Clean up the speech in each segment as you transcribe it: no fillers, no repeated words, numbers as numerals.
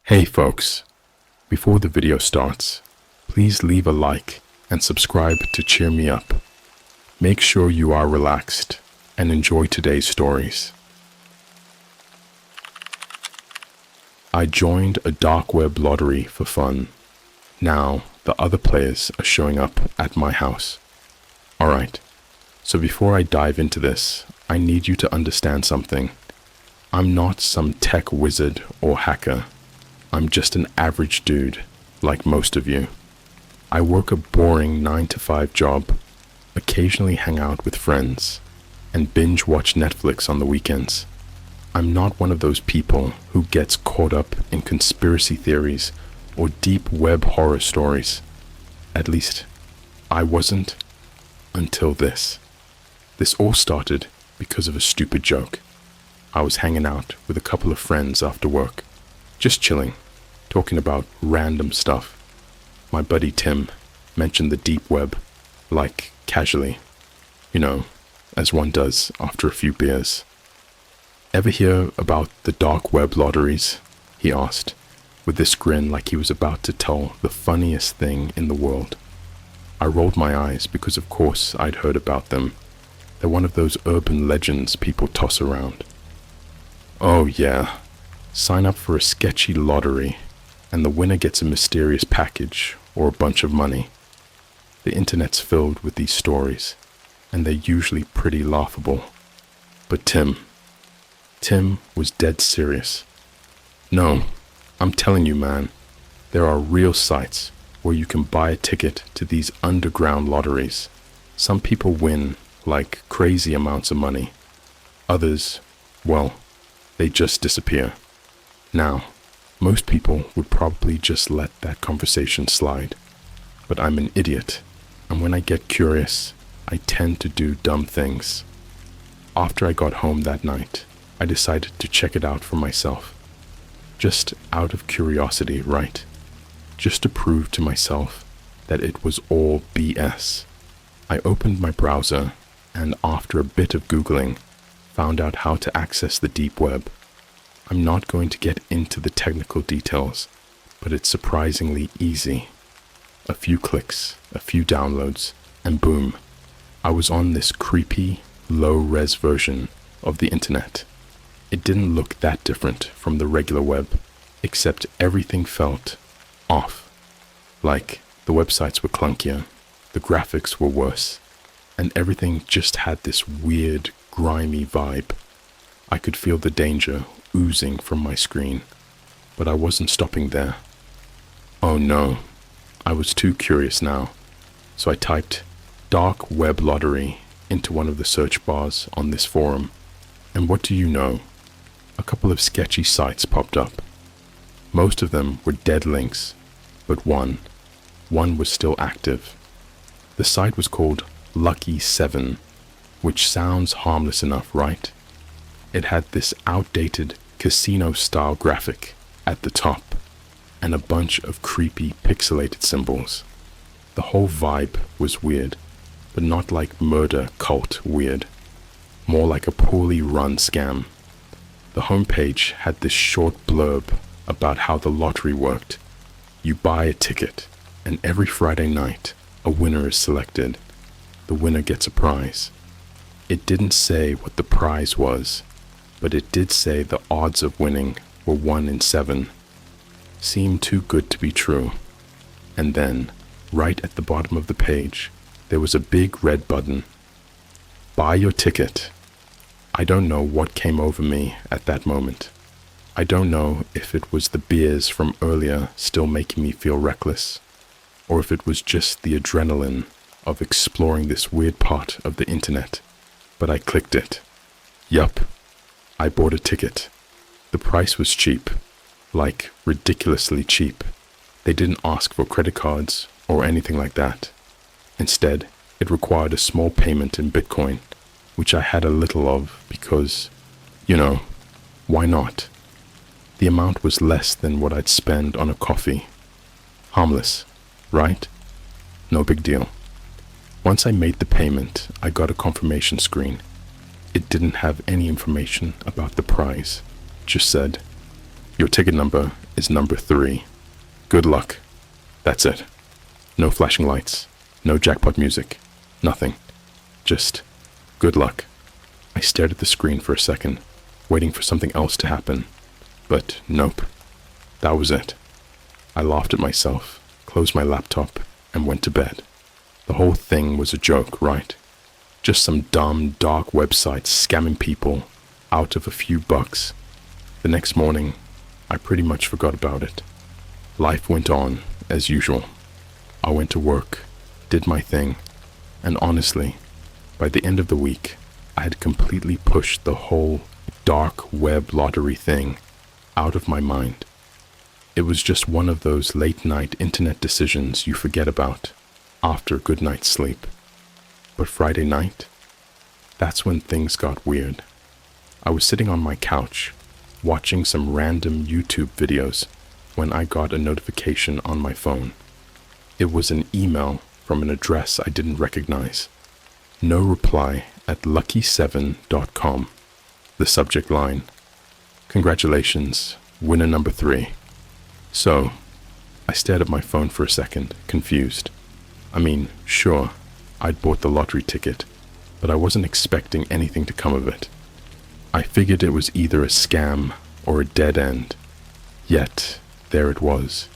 Hey folks, before the video starts, please leave a like and subscribe to cheer me up. Make sure you are relaxed and enjoy today's stories. I joined a dark web lottery for fun. Now the other players are showing up at my house. Alright, so before I dive into this, I need you to understand something. I'm not some tech wizard or hacker. I'm just an average dude, like most of you. I work a boring 9-to-5 job, occasionally hang out with friends, and binge watch Netflix on the weekends. I'm not one of those people who gets caught up in conspiracy theories or deep web horror stories. At least, I wasn't until this. This all started because of a stupid joke. I was hanging out with a couple of friends after work, just chilling, talking about random stuff. My buddy Tim mentioned the deep web, like casually, as one does after a few beers. Ever hear about the dark web lotteries? He asked, with this grin like he was about to tell the funniest thing in the world. I rolled my eyes because of course I'd heard about them. They're one of those urban legends people toss around. Oh yeah, sign up for a sketchy lottery and the winner gets a mysterious package or a bunch of money. The internet's filled with these stories, and they're usually pretty laughable. But Tim was dead serious. No, I'm telling you, man, there are real sites where you can buy a ticket to these underground lotteries. Some people win like crazy amounts of money. Others, well, they just disappear. Now, most people would probably just let that conversation slide. But I'm an idiot, and when I get curious, I tend to do dumb things. After I got home that night, I decided to check it out for myself. Just out of curiosity, right? Just to prove to myself that it was all BS. I opened my browser, and after a bit of Googling, found out how to access the deep web. I'm not going to get into the technical details, but it's surprisingly easy. A few clicks, a few downloads, and boom, I was on this creepy, low-res version of the internet. It didn't look that different from the regular web, except everything felt off. Like the websites were clunkier, the graphics were worse, and everything just had this weird, grimy vibe. I could feel the danger oozing from my screen, but I wasn't stopping there. Oh no, I was too curious now, so I typed dark web lottery into one of the search bars on this forum, and what do you know? A couple of sketchy sites popped up. Most of them were dead links, but one was still active. The site was called Lucky 7, which sounds harmless enough, right? It had this outdated casino-style graphic at the top and a bunch of creepy pixelated symbols. The whole vibe was weird, but not like murder cult weird, more like a poorly run scam. The homepage had this short blurb about how the lottery worked. You buy a ticket, and every Friday night, a winner is selected. The winner gets a prize. It didn't say what the prize was, but it did say the odds of winning were 1 in 7. Seemed too good to be true. And then, right at the bottom of the page, there was a big red button. Buy your ticket. I don't know what came over me at that moment. I don't know if it was the beers from earlier still making me feel reckless, or if it was just the adrenaline of exploring this weird part of the internet, but I clicked it. Yup, I bought a ticket. The price was cheap, like ridiculously cheap. They didn't ask for credit cards or anything like that. Instead, it required a small payment in Bitcoin, which I had a little of because, why not? The amount was less than what I'd spend on a coffee. Harmless, right? No big deal. Once I made the payment, I got a confirmation screen. It didn't have any information about the prize. Just said, your ticket number is number 3. Good luck. That's it. No flashing lights, no jackpot music, nothing. Just good luck. I stared at the screen for a second, waiting for something else to happen. But nope. That was it. I laughed at myself, closed my laptop, and went to bed. The whole thing was a joke, right? Just some dumb, dark website scamming people out of a few bucks. The next morning, I pretty much forgot about it. Life went on as usual. I went to work, did my thing, and honestly, by the end of the week, I had completely pushed the whole dark web lottery thing out of my mind. It was just one of those late-night internet decisions you forget about after a good night's sleep. But Friday night, that's when things got weird. I was sitting on my couch, watching some random YouTube videos, when I got a notification on my phone. It was an email from an address I didn't recognize. No reply at lucky7.com. The subject line, "Congratulations, winner number 3. So, I stared at my phone for a second, confused. I mean, sure, I'd bought the lottery ticket, but I wasn't expecting anything to come of it. I figured it was either a scam or a dead end. Yet, there it was.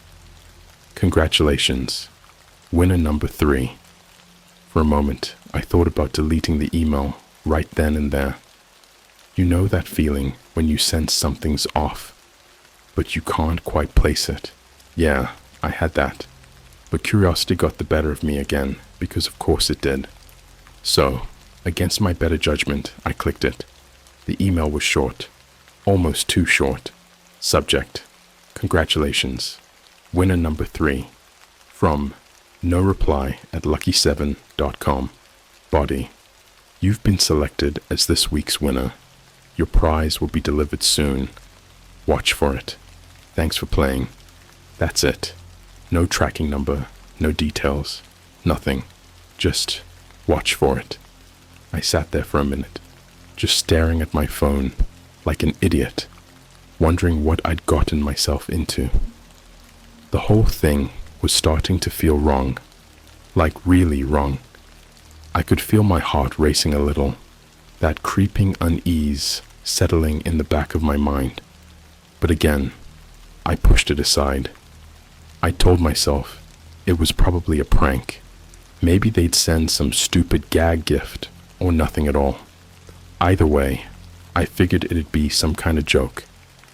Congratulations, winner number 3. For a moment, I thought about deleting the email right then and there. You know that feeling when you sense something's off, but you can't quite place it. Yeah, I had that. But curiosity got the better of me again, because of course it did. So, against my better judgment, I clicked it. The email was short, almost too short. Subject, congratulations, winner number 3. From no reply at lucky7.com. Body, you've been selected as this week's winner. Your prize will be delivered soon. Watch for it. Thanks for playing. That's it. No tracking number, no details, nothing. Just watch for it. I sat there for a minute, just staring at my phone like an idiot, wondering what I'd gotten myself into. The whole thing was starting to feel wrong, like really wrong. I could feel my heart racing a little, that creeping unease settling in the back of my mind. But again, I pushed it aside. I told myself it was probably a prank. Maybe they'd send some stupid gag gift or nothing at all. Either way, I figured it'd be some kind of joke,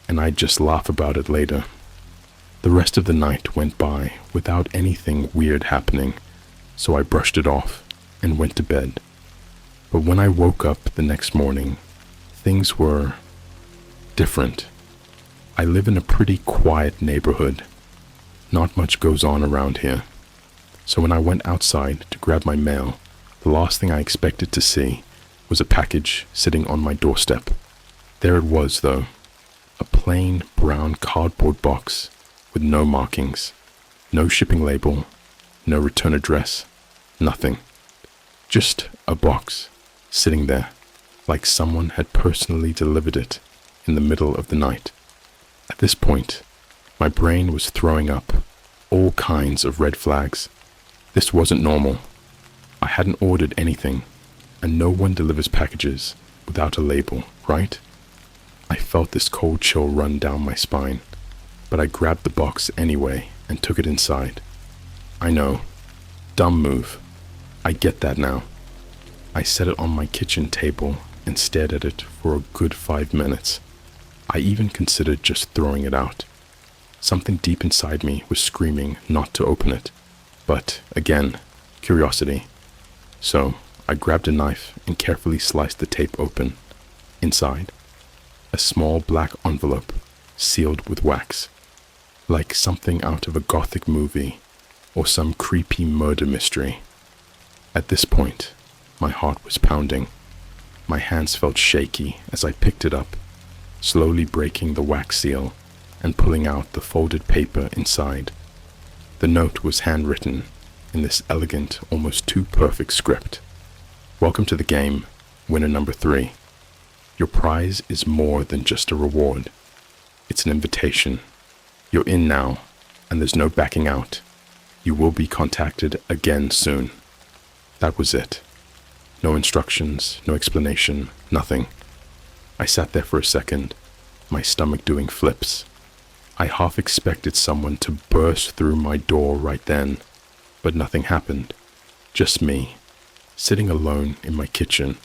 and I'd just laugh about it later. The rest of the night went by without anything weird happening, so I brushed it off and went to bed. But when I woke up the next morning, things were different. I live in a pretty quiet neighborhood. Not much goes on around here. So when I went outside to grab my mail, the last thing I expected to see was a package sitting on my doorstep. There it was, though. A plain brown cardboard box with no markings, no shipping label, no return address, nothing. Just a box sitting there, like someone had personally delivered it in the middle of the night. At this point, my brain was throwing up all kinds of red flags. This wasn't normal. I hadn't ordered anything, and no one delivers packages without a label, right? I felt this cold chill run down my spine, but I grabbed the box anyway and took it inside. I know, dumb move. I get that now. I set it on my kitchen table and stared at it for a good 5 minutes. I even considered just throwing it out. Something deep inside me was screaming not to open it. But, again, curiosity. So, I grabbed a knife and carefully sliced the tape open. Inside, a small black envelope sealed with wax. Like something out of a gothic movie or some creepy murder mystery. At this point, my heart was pounding. My hands felt shaky as I picked it up, slowly breaking the wax seal and pulling out the folded paper inside. The note was handwritten in this elegant, almost too perfect script. Welcome to the game, winner number 3. Your prize is more than just a reward. It's an invitation. You're in now, and there's no backing out. You will be contacted again soon. That was it. No instructions, no explanation, nothing. I sat there for a second, my stomach doing flips. I half expected someone to burst through my door right then, but nothing happened. Just me, sitting alone in my kitchen,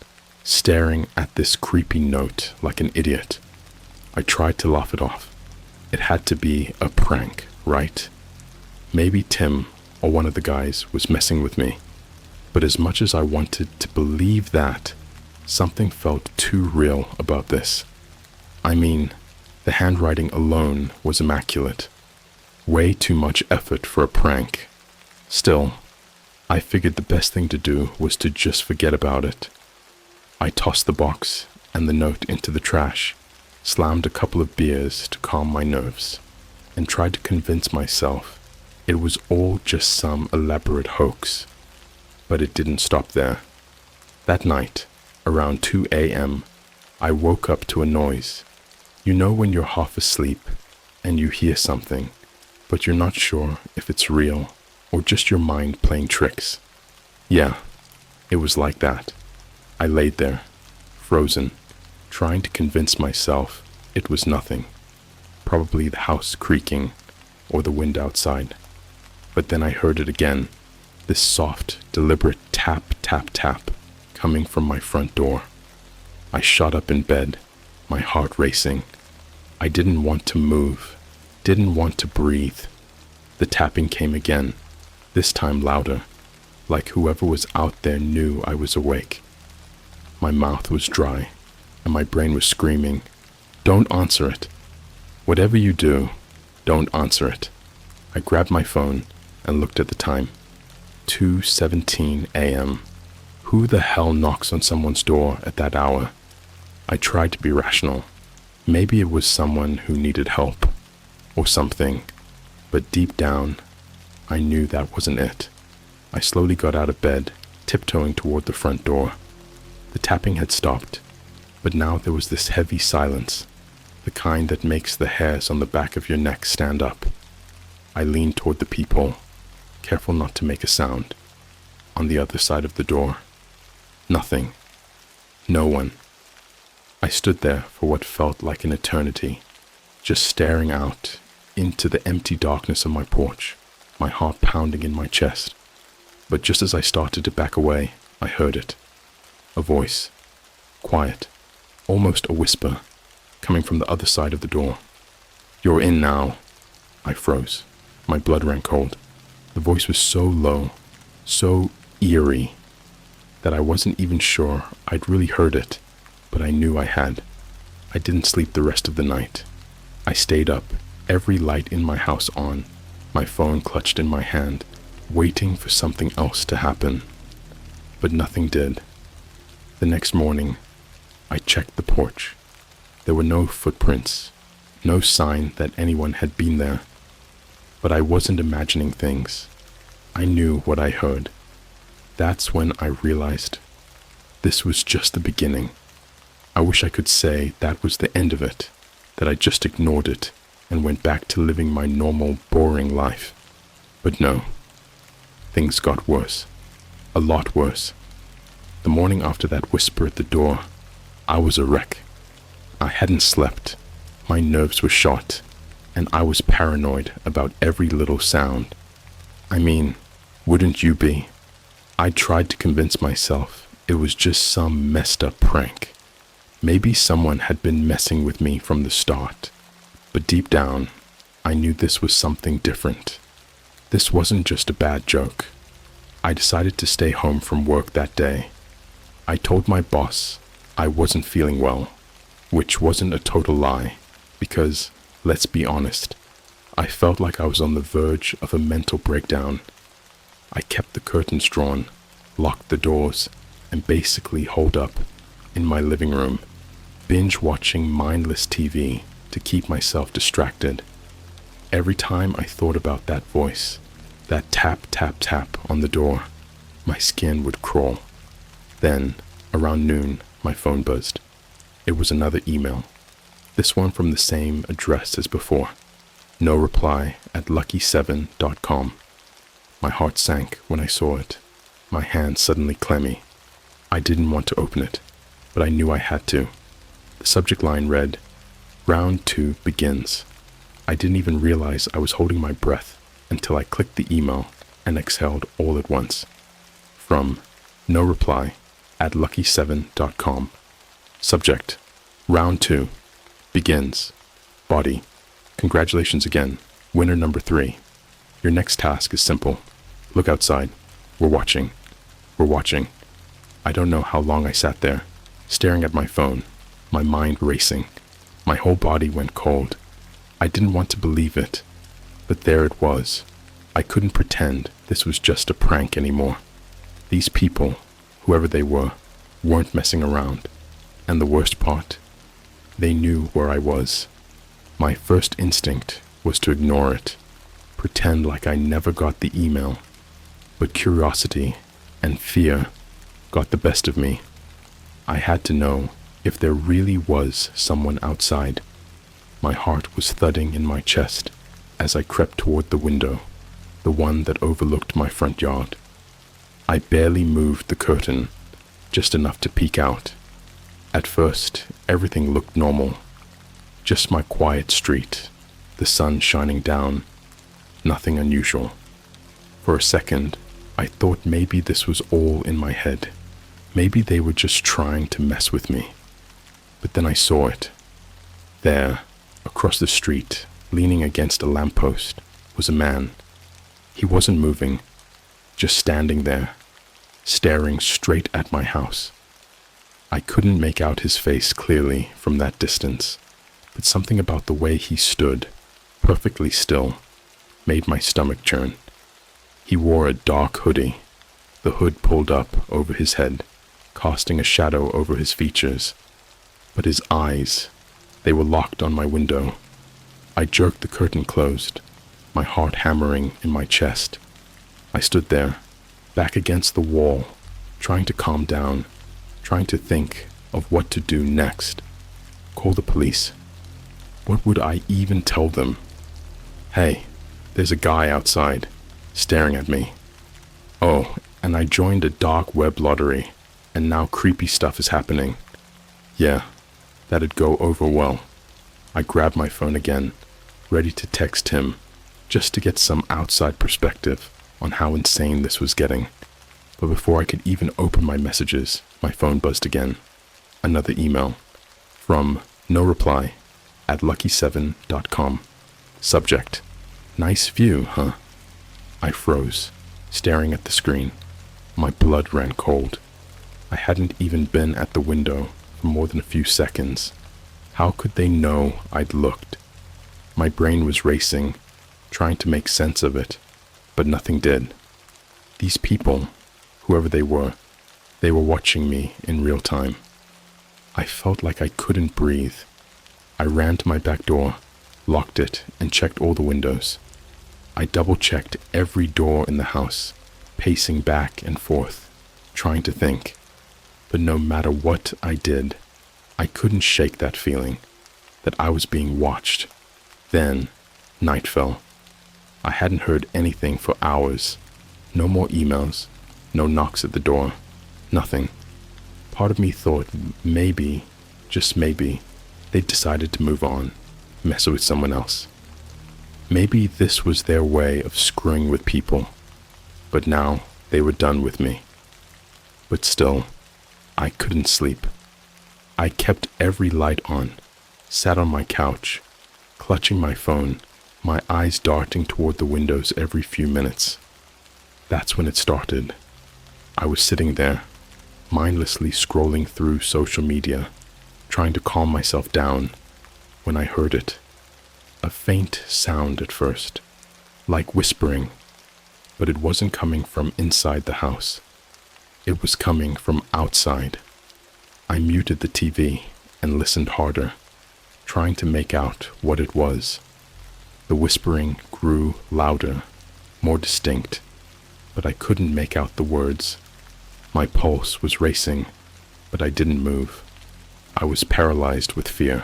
staring at this creepy note like an idiot. I tried to laugh it off. It had to be a prank, right? Maybe Tim or one of the guys was messing with me. But as much as I wanted to believe that, something felt too real about this. I mean, the handwriting alone was immaculate. Way too much effort for a prank. Still, I figured the best thing to do was to just forget about it. I tossed the box and the note into the trash, slammed a couple of beers to calm my nerves, and tried to convince myself it was all just some elaborate hoax. But it didn't stop there. That night, around 2 a.m., I woke up to a noise. You know when you're half asleep and you hear something, but you're not sure if it's real or just your mind playing tricks. Yeah, it was like that. I laid there, frozen, trying to convince myself it was nothing. Probably the house creaking or the wind outside. But then I heard it again. This soft, deliberate tap, tap, tap, coming from my front door. I shot up in bed, my heart racing. I didn't want to move, didn't want to breathe. The tapping came again, this time louder, like whoever was out there knew I was awake. My mouth was dry, and my brain was screaming, "Don't answer it. Whatever you do, don't answer it." I grabbed my phone and looked at the time. 2:17 a.m. Who the hell knocks on someone's door at that hour? I tried to be rational. Maybe it was someone who needed help, or something, but deep down, I knew that wasn't it. I slowly got out of bed, tiptoeing toward the front door. The tapping had stopped, but now there was this heavy silence, the kind that makes the hairs on the back of your neck stand up. I leaned toward the peephole, careful not to make a sound. On the other side of the door, nothing. No one. I stood there for what felt like an eternity, just staring out into the empty darkness of my porch, my heart pounding in my chest. But just as I started to back away, I heard it. A voice, quiet, almost a whisper, coming from the other side of the door. "You're in now." I froze. My blood ran cold. The voice was so low, so eerie, that I wasn't even sure I'd really heard it, but I knew I had. I didn't sleep the rest of the night. I stayed up, every light in my house on, my phone clutched in my hand, waiting for something else to happen. But nothing did. The next morning, I checked the porch. There were no footprints, no sign that anyone had been there. But I wasn't imagining things. I knew what I heard. That's when I realized this was just the beginning. I wish I could say that was the end of it, that I just ignored it and went back to living my normal, boring life. But no, things got worse. A lot worse. The morning after that whisper at the door, I was a wreck. I hadn't slept. My nerves were shot, and I was paranoid about every little sound. I mean, wouldn't you be? I tried to convince myself it was just some messed up prank. Maybe someone had been messing with me from the start. But deep down, I knew this was something different. This wasn't just a bad joke. I decided to stay home from work that day. I told my boss I wasn't feeling well, which wasn't a total lie, because, let's be honest, I felt like I was on the verge of a mental breakdown. I kept the curtains drawn, locked the doors, and basically holed up in my living room, binge watching mindless TV to keep myself distracted. Every time I thought about that voice, that tap, tap, tap on the door, my skin would crawl. Then, around noon, my phone buzzed. It was another email, this one from the same address as before. no reply at lucky7.com. My heart sank when I saw it, my hand suddenly clammy. I didn't want to open it, but I knew I had to. The subject line read, "Round 2 begins." I didn't even realize I was holding my breath until I clicked the email and exhaled all at once. From no reply at lucky7.com. Subject, Round 2 begins. Body, congratulations again, winner number 3. Your next task is simple. Look outside. We're watching. We're watching. I don't know how long I sat there, staring at my phone, my mind racing. My whole body went cold. I didn't want to believe it, but there it was. I couldn't pretend this was just a prank anymore. These people, whoever they were, weren't messing around. And the worst part, they knew where I was. My first instinct was to ignore it, pretend like I never got the email. But curiosity and fear got the best of me. I had to know if there really was someone outside. My heart was thudding in my chest as I crept toward the window, the one that overlooked my front yard. I barely moved the curtain, just enough to peek out. At first, everything looked normal. Just my quiet street, the sun shining down, nothing unusual. For a second, I thought maybe this was all in my head. Maybe they were just trying to mess with me. But then I saw it. There, across the street, leaning against a lamppost, was a man. He wasn't moving, just standing there, staring straight at my house. I couldn't make out his face clearly from that distance, but something about the way he stood, perfectly still, made my stomach churn. He wore a dark hoodie, the hood pulled up over his head, casting a shadow over his features. But his eyes, they were locked on my window. I jerked the curtain closed, my heart hammering in my chest. I stood there, back against the wall, trying to calm down, trying to think of what to do next. Call the police. What would I even tell them? Hey, there's a guy outside, staring at me. Oh, and I joined a dark web lottery, and now creepy stuff is happening. Yeah, that'd go over well. I grabbed my phone again, ready to text him, just to get some outside perspective on how insane this was getting. But before I could even open my messages, my phone buzzed again. Another email. From no reply at lucky7.com. Subject, nice view, huh? I froze, staring at the screen. My blood ran cold. I hadn't even been at the window for more than a few seconds. How could they know I'd looked? My brain was racing, trying to make sense of it, but nothing did. These people, whoever they were watching me in real time. I felt like I couldn't breathe. I ran to my back door, locked it, and checked all the windows. I double-checked every door in the house, pacing back and forth, trying to think. But no matter what I did, I couldn't shake that feeling, that I was being watched. Then, night fell. I hadn't heard anything for hours. No more emails, no knocks at the door, nothing. Part of me thought maybe, just maybe, they'd decided to move on, mess with someone else. Maybe this was their way of screwing with people, but now they were done with me. But still, I couldn't sleep. I kept every light on, sat on my couch, clutching my phone, my eyes darting toward the windows every few minutes. That's when it started. I was sitting there, mindlessly scrolling through social media, trying to calm myself down, when I heard it. A faint sound at first, like whispering, but it wasn't coming from inside the house. It was coming from outside. I muted the TV and listened harder, trying to make out what it was. The whispering grew louder, more distinct, but I couldn't make out the words. My pulse was racing, but I didn't move. I was paralyzed with fear.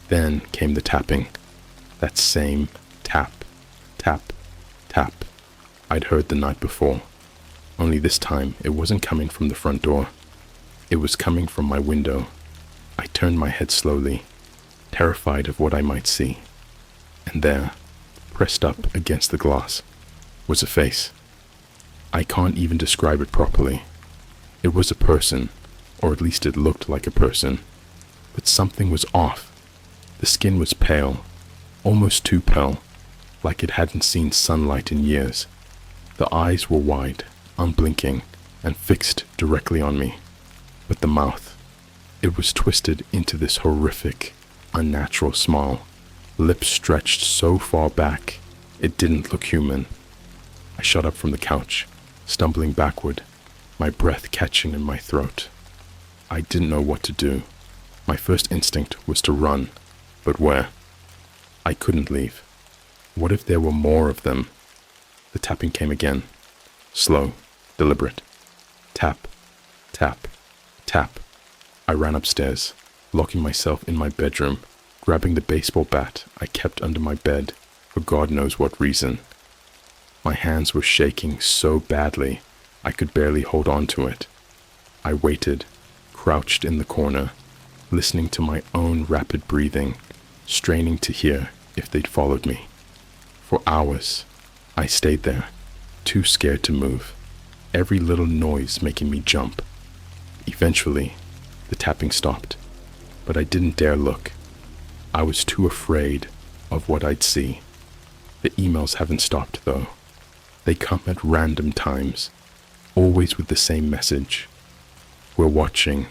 Then came the tapping, that same Tap, tap, tap. I'd heard the night before, only this time it wasn't coming from the front door. It was coming from my window. I turned my head slowly, terrified of what I might see. And there, pressed up against the glass, was a face. I can't even describe it properly. It was a person, or at least it looked like a person, but something was off. The skin was pale, almost too pale, like it hadn't seen sunlight in years. The eyes were wide, unblinking, and fixed directly on me. But the mouth, it was twisted into this horrific, unnatural smile, lips stretched so far back, it didn't look human. I shot up from the couch, stumbling backward, my breath catching in my throat. I didn't know what to do. My first instinct was to run, but where? I couldn't leave. What if there were more of them? The tapping came again, slow, deliberate. Tap, tap, tap. I ran upstairs, locking myself in my bedroom, grabbing the baseball bat I kept under my bed for God knows what reason. My hands were shaking so badly I could barely hold on to it. I waited, crouched in the corner, listening to my own rapid breathing, straining to hear if they'd followed me. For hours, I stayed there, too scared to move, every little noise making me jump. Eventually, the tapping stopped, but I didn't dare look. I was too afraid of what I'd see. The emails haven't stopped, though. They come at random times, always with the same message. We're watching,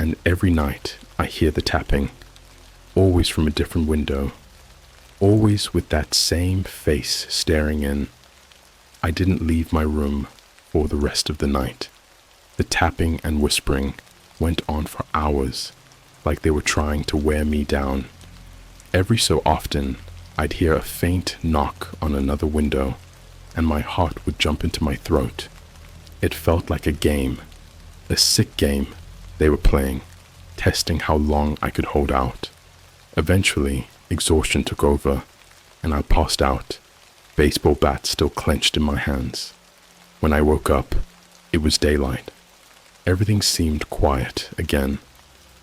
and every night I hear the tapping, always from a different window, always with that same face staring in. I didn't leave my room for the rest of the night. The tapping and whispering went on for hours, like they were trying to wear me down. Every so often, I'd hear a faint knock on another window, and my heart would jump into my throat. It felt like a game, a sick game they were playing, testing how long I could hold out. Eventually, exhaustion took over, and I passed out, baseball bat still clenched in my hands. When I woke up, it was daylight. Everything seemed quiet again,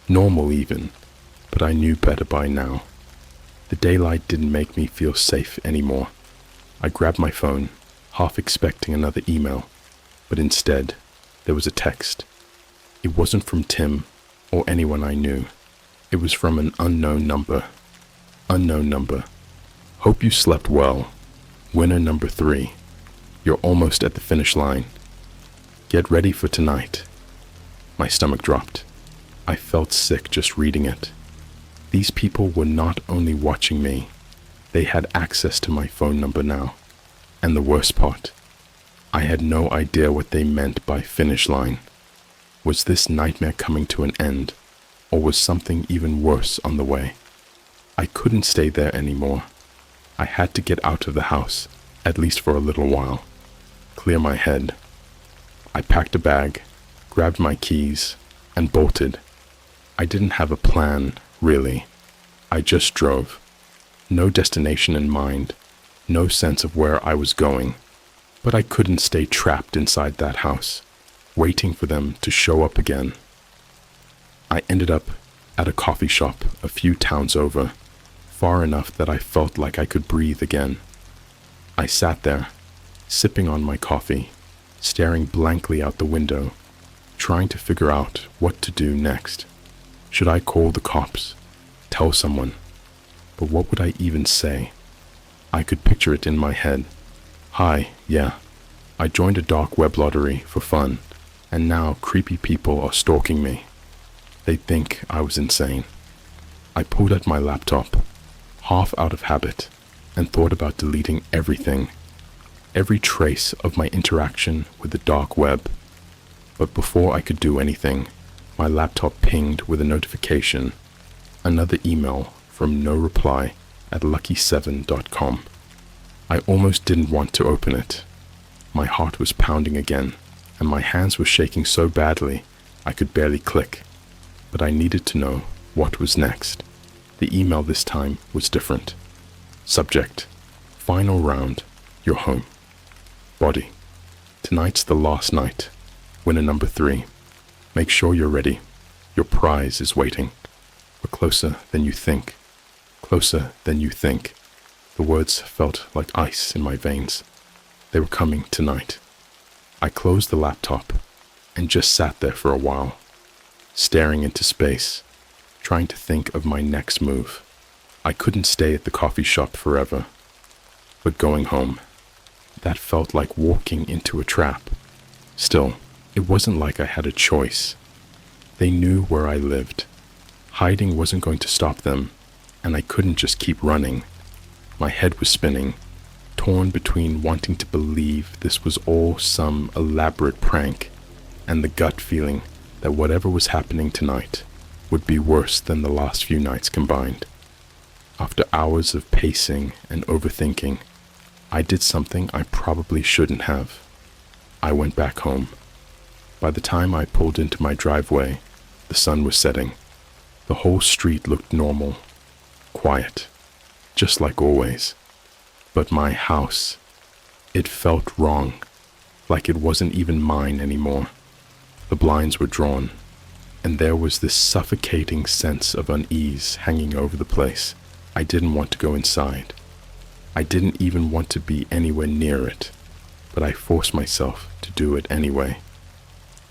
normal even, but I knew better by now. The daylight didn't make me feel safe anymore. I grabbed my phone, half expecting another email, but instead, there was a text. It wasn't from Tim or anyone I knew. It was from an unknown number. Unknown number. Hope you slept well. Winner number 3. You're almost at the finish line. Get ready for tonight. My stomach dropped. I felt sick just reading it. These people were not only watching me, they had access to my phone number now. And the worst part, I had no idea what they meant by finish line. Was this nightmare coming to an end, or was something even worse on the way? I couldn't stay there anymore. I had to get out of the house, at least for a little while. Clear my head. I packed a bag, grabbed my keys, and bolted. I didn't have a plan, really. I just drove. No destination in mind, no sense of where I was going. But I couldn't stay trapped inside that house, waiting for them to show up again. I ended up at a coffee shop a few towns over, far enough that I felt like I could breathe again. I sat there, sipping on my coffee, staring blankly out the window, trying to figure out what to do next. Should I call the cops? Tell someone? But what would I even say? I could picture it in my head. Hi, yeah, I joined a dark web lottery for fun, and now creepy people are stalking me. They'd think I was insane. I pulled out my laptop, half out of habit, and thought about deleting everything, every trace of my interaction with the dark web. But before I could do anything, my laptop pinged with a notification, another email from no reply at lucky7.com. I almost didn't want to open it. My heart was pounding again, and my hands were shaking so badly I could barely click. But I needed to know what was next. The email this time was different. Subject: Final round, you're home. Body, tonight's the last night. Winner number 3. Make sure you're ready. Your prize is waiting. We're closer than you think. Closer than you think. The words felt like ice in my veins. They were coming tonight. I closed the laptop and just sat there for a while, staring into space, trying to think of my next move. I couldn't stay at the coffee shop forever, but going home, that felt like walking into a trap. Still, it wasn't like I had a choice. They knew where I lived. Hiding wasn't going to stop them, and I couldn't just keep running. My head was spinning, torn between wanting to believe this was all some elaborate prank and the gut feeling that whatever was happening tonight would be worse than the last few nights combined. After hours of pacing and overthinking, I did something I probably shouldn't have. I went back home. By the time I pulled into my driveway, the sun was setting. The whole street looked normal, quiet, just like always. But my house, it felt wrong, like it wasn't even mine anymore. The blinds were drawn, and there was this suffocating sense of unease hanging over the place. I didn't want to go inside. I didn't even want to be anywhere near it, but I forced myself to do it anyway.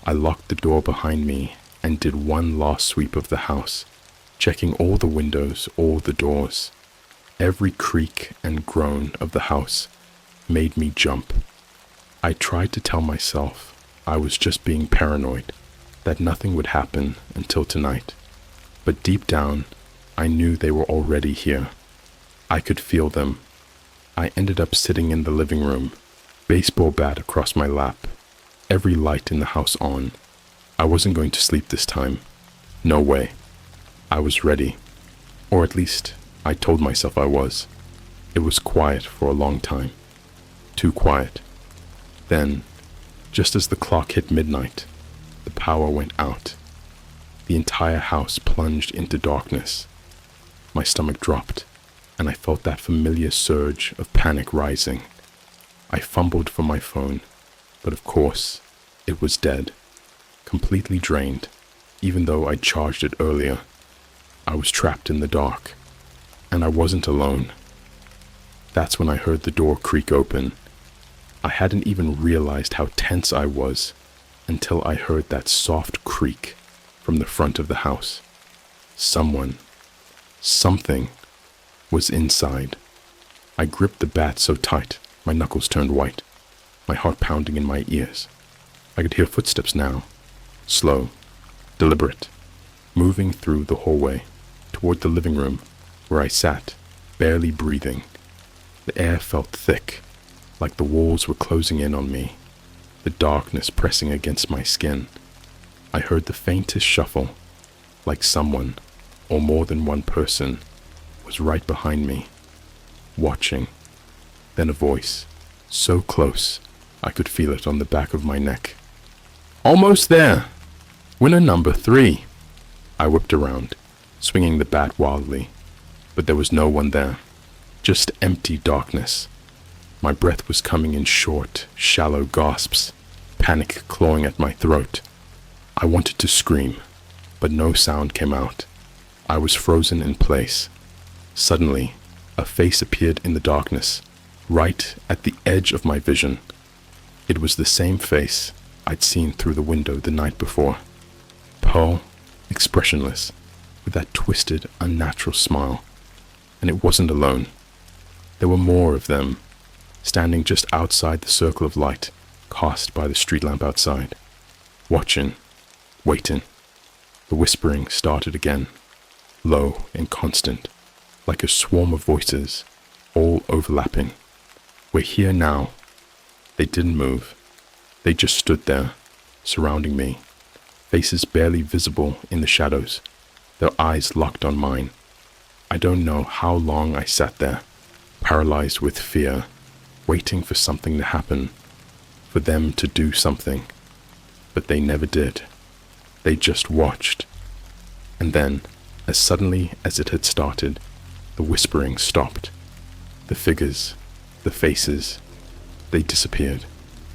I locked the door behind me and did one last sweep of the house, checking all the windows, all the doors. Every creak and groan of the house made me jump. I tried to tell myself I was just being paranoid, that nothing would happen until tonight. But deep down, I knew they were already here. I could feel them. I ended up sitting in the living room, baseball bat across my lap, every light in the house on. I wasn't going to sleep this time. No way. I was ready. Or at least, I told myself I was. It was quiet for a long time. Too quiet. Then, just as the clock hit midnight, the power went out. The entire house plunged into darkness. My stomach dropped, and I felt that familiar surge of panic rising. I fumbled for my phone, but of course, it was dead. Completely drained, even though I'd charged it earlier. I was trapped in the dark, and I wasn't alone. That's when I heard the door creak open. I hadn't even realized how tense I was until I heard that soft creak from the front of the house. Something was inside. I gripped the bat so tight, my knuckles turned white, my heart pounding in my ears. I could hear footsteps now, slow, deliberate, moving through the hallway toward the living room where I sat, barely breathing. The air felt thick, like the walls were closing in on me, the darkness pressing against my skin. I heard the faintest shuffle, like someone, or more than one person, was right behind me, watching. Then a voice, so close, I could feel it on the back of my neck. Almost there! Winner number 3! I whipped around, swinging the bat wildly, but there was no one there, just empty darkness. My breath was coming in short, shallow gasps, panic clawing at my throat. I wanted to scream, but no sound came out. I was frozen in place. Suddenly, a face appeared in the darkness, right at the edge of my vision. It was the same face I'd seen through the window the night before. Pearl, expressionless, with that twisted, unnatural smile. And it wasn't alone. There were more of them, standing just outside the circle of light cast by the street lamp outside, watching, waiting. The whispering started again, low and constant, like a swarm of voices, all overlapping. We're here now. They didn't move. They just stood there, surrounding me, faces barely visible in the shadows, their eyes locked on mine. I don't know how long I sat there, paralyzed with fear, waiting for something to happen, for them to do something. But they never did. They just watched. And then, as suddenly as it had started, the whispering stopped. The figures, The faces, they disappeared,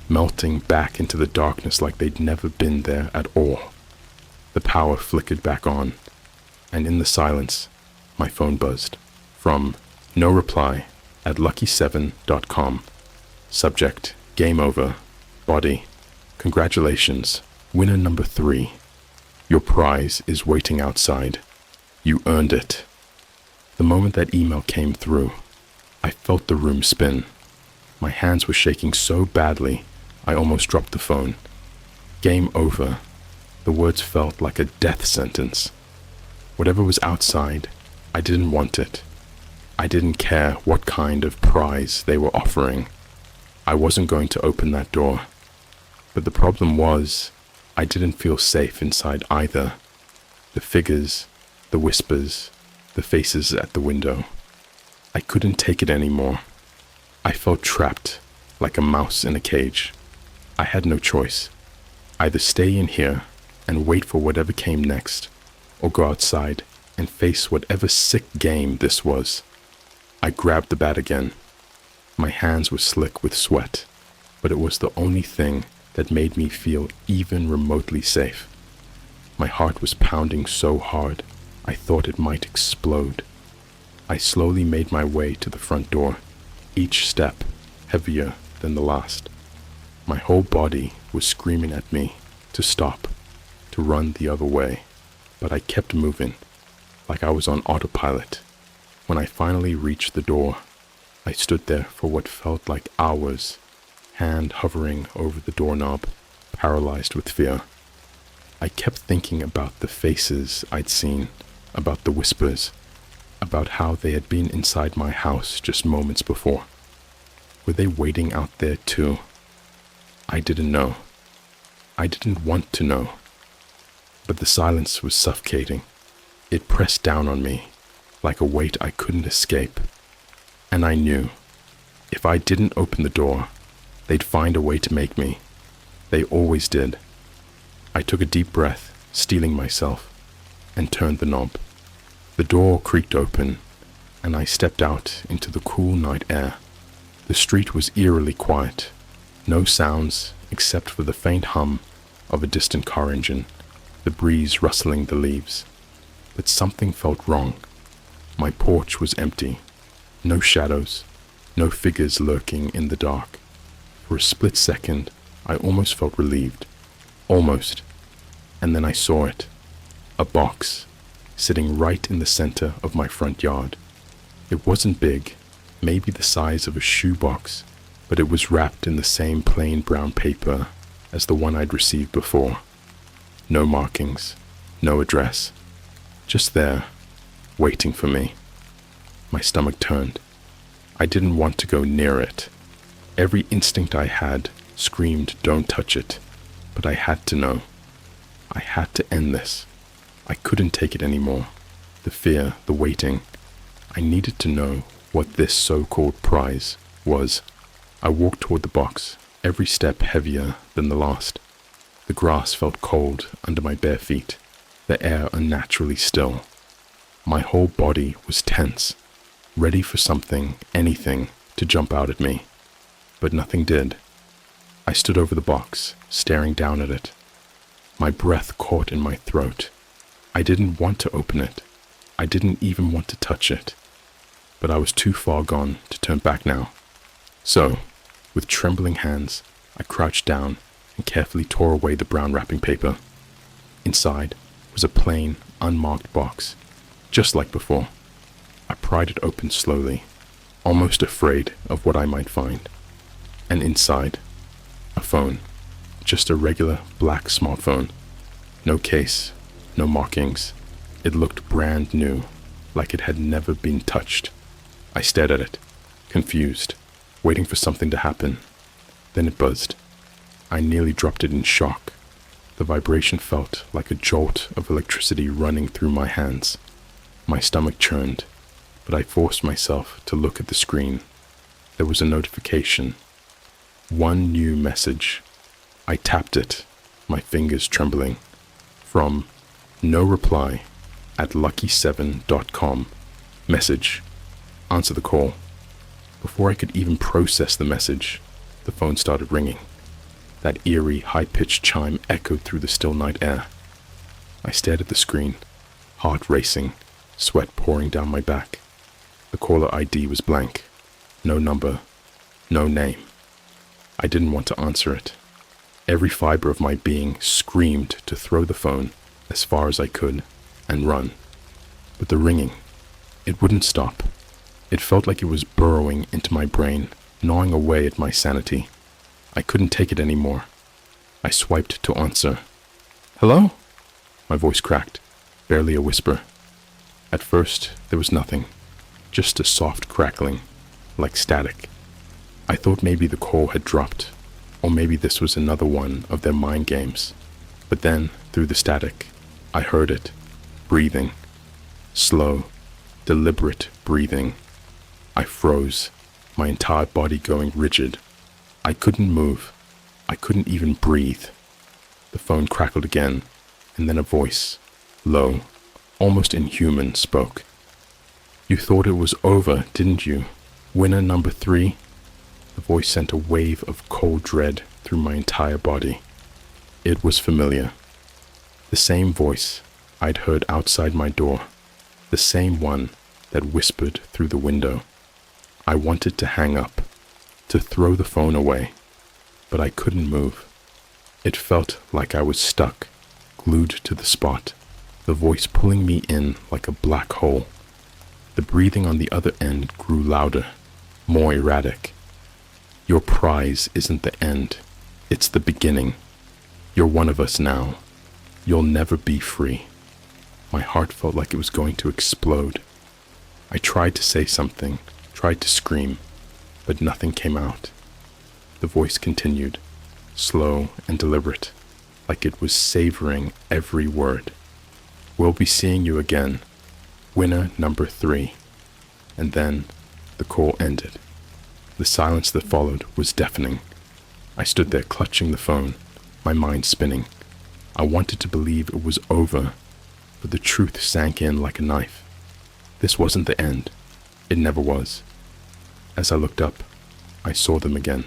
melting back into the darkness like they'd never been there at all. The power flickered back on, and in the silence, my phone buzzed. From no reply at lucky7.com. Subject, game over. Body, congratulations, winner number 3. Your prize is waiting outside. You earned it. The moment that email came through, I felt the room spin. My hands were shaking so badly, I almost dropped the phone. Game over. The words felt like a death sentence. Whatever was outside, I didn't want it. I didn't care what kind of prize they were offering. I wasn't going to open that door. But the problem was, I didn't feel safe inside either. The figures, the whispers, the faces at the window. I couldn't take it anymore. I felt trapped, like a mouse in a cage. I had no choice. Either stay in here and wait for whatever came next, or go outside and face whatever sick game this was. I grabbed the bat again. My hands were slick with sweat, but it was the only thing that made me feel even remotely safe. My heart was pounding so hard, I thought it might explode. I slowly made my way to the front door, each step heavier than the last. My whole body was screaming at me to stop, to run the other way, but I kept moving, like I was on autopilot. When I finally reached the door, I stood there for what felt like hours, hand hovering over the doorknob, paralyzed with fear. I kept thinking about the faces I'd seen, about the whispers, about how they had been inside my house just moments before. Were they waiting out there too? I didn't know. I didn't want to know. But the silence was suffocating. It pressed down on me, like a weight I couldn't escape. And I knew, if I didn't open the door, they'd find a way to make me. They always did. I took a deep breath, steeling myself, and turned the knob. The door creaked open, and I stepped out into the cool night air. The street was eerily quiet, no sounds except for the faint hum of a distant car engine, the breeze rustling the leaves. But something felt wrong. My porch was empty, no shadows, no figures lurking in the dark. For a split second, I almost felt relieved. Almost. And then I saw it. A box, sitting right in the center of my front yard. It wasn't big, maybe the size of a shoebox, but it was wrapped in the same plain brown paper as the one I'd received before. No markings, no address. Just there, waiting for me. My stomach turned. I didn't want to go near it. Every instinct I had screamed, don't touch it. But I had to know. I had to end this. I couldn't take it anymore. The fear, the waiting. I needed to know what this so-called prize was. I walked toward the box, every step heavier than the last. The grass felt cold under my bare feet, the air unnaturally still. My whole body was tense, ready for something, anything, to jump out at me. But nothing did. I stood over the box, staring down at it. My breath caught in my throat. I didn't want to open it. I didn't even want to touch it. But I was too far gone to turn back now. So, with trembling hands, I crouched down and carefully tore away the brown wrapping paper. Inside was a plain, unmarked box, just like before. I pried it open slowly, almost afraid of what I might find. And inside, a phone, just a regular black smartphone. No case, no markings. It looked brand new, like it had never been touched. I stared at it, confused, waiting for something to happen. Then it buzzed. I nearly dropped it in shock. The vibration felt like a jolt of electricity running through my hands. My stomach churned, but I forced myself to look at the screen. There was a notification. One new message. I tapped it, my fingers trembling. From no reply at lucky7.com. Message. Answer the call. Before I could even process the message, the phone started ringing. That eerie, high-pitched chime echoed through the still night air. I stared at the screen, heart racing, sweat pouring down my back. The caller ID was blank. No number, no name. I didn't want to answer it. Every fiber of my being screamed to throw the phone as far as I could and run. But the ringing, it wouldn't stop. It felt like it was burrowing into my brain, gnawing away at my sanity. I couldn't take it anymore. I swiped to answer. "Hello?" My voice cracked, barely a whisper. At first, there was nothing, just a soft crackling, like static. I thought maybe the call had dropped, or maybe this was another one of their mind games. But then, through the static, I heard it, breathing. Slow, deliberate breathing. I froze, my entire body going rigid. I couldn't move. I couldn't even breathe. The phone crackled again, and then a voice, low, almost inhuman, spoke. "You thought it was over, didn't you? Winner number 3? The voice sent a wave of cold dread through my entire body. It was familiar. The same voice I'd heard outside my door. The same one that whispered through the window. I wanted to hang up, to throw the phone away, but I couldn't move. It felt like I was stuck, glued to the spot, the voice pulling me in like a black hole. The breathing on the other end grew louder, more erratic. "Your prize isn't the end, it's the beginning. You're one of us now. You'll never be free." My heart felt like it was going to explode. I tried to say something, tried to scream, but nothing came out. The voice continued, slow and deliberate, like it was savoring every word. "We'll be seeing you again. Winner number 3. And then the call ended. The silence that followed was deafening. I stood there clutching the phone, my mind spinning. I wanted to believe it was over, but the truth sank in like a knife. This wasn't the end. It never was. As I looked up, I saw them again.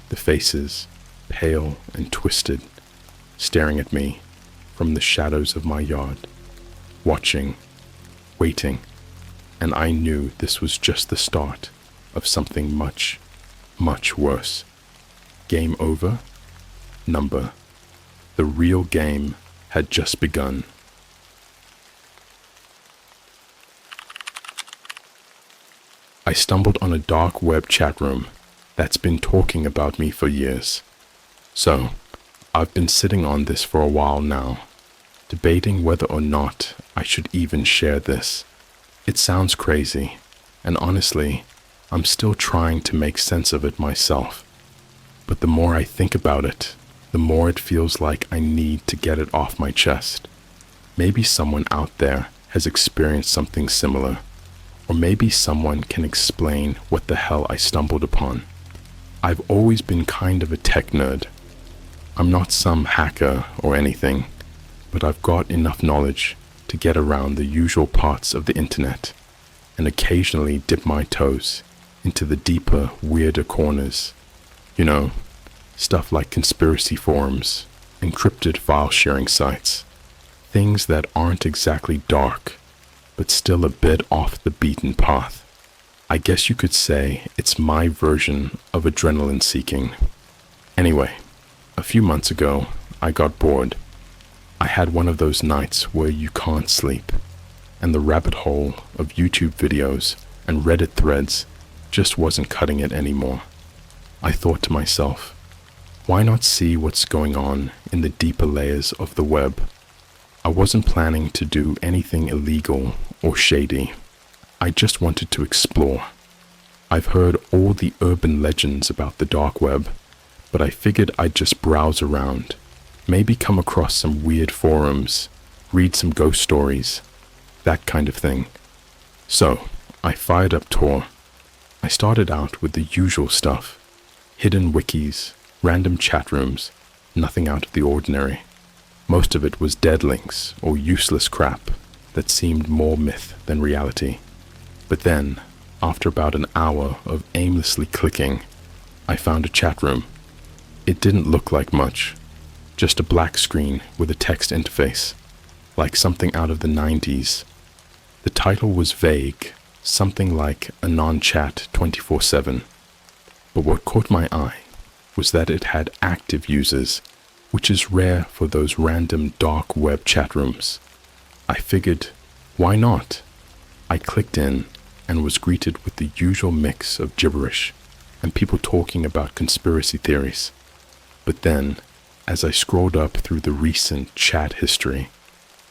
The faces, pale and twisted, staring at me from the shadows of my yard, watching, waiting, and I knew this was just the start of something much, much worse. Game over? Number. The real game had just begun. I stumbled on a dark web chat room that's been talking about me for years. So, I've been sitting on this for a while now, debating whether or not I should even share this. It sounds crazy, and honestly, I'm still trying to make sense of it myself. But the more I think about it, the more it feels like I need to get it off my chest. Maybe someone out there has experienced something similar, or maybe someone can explain what the hell I stumbled upon. I've always been kind of a tech nerd. I'm not some hacker or anything, but I've got enough knowledge to get around the usual parts of the internet and occasionally dip my toes into the deeper, weirder corners. You know, stuff like conspiracy forums, encrypted file sharing sites, things that aren't exactly dark, but still a bit off the beaten path. I guess you could say it's my version of adrenaline seeking. Anyway, a few months ago, I got bored. I had one of those nights where you can't sleep, and the rabbit hole of YouTube videos and Reddit threads just wasn't cutting it anymore. I thought to myself, why not see what's going on in the deeper layers of the web? I wasn't planning to do anything illegal or shady. I just wanted to explore. I've heard all the urban legends about the dark web, but I figured I'd just browse around, maybe come across some weird forums, read some ghost stories, that kind of thing. So, I fired up Tor. I started out with the usual stuff, hidden wikis, random chat rooms, nothing out of the ordinary. Most of it was dead links or useless crap that seemed more myth than reality. But then, After about an hour of aimlessly clicking, I found a chat room. It didn't look like much, just a black screen with a text interface, like something out of the 90s. The title was vague, something like Anon Chat 24/7. But what caught my eye was that it had active users, which is rare for those random dark web chat rooms. I figured, why not? I clicked in and was greeted with the usual mix of gibberish and people talking about conspiracy theories. But then, as I scrolled up through the recent chat history,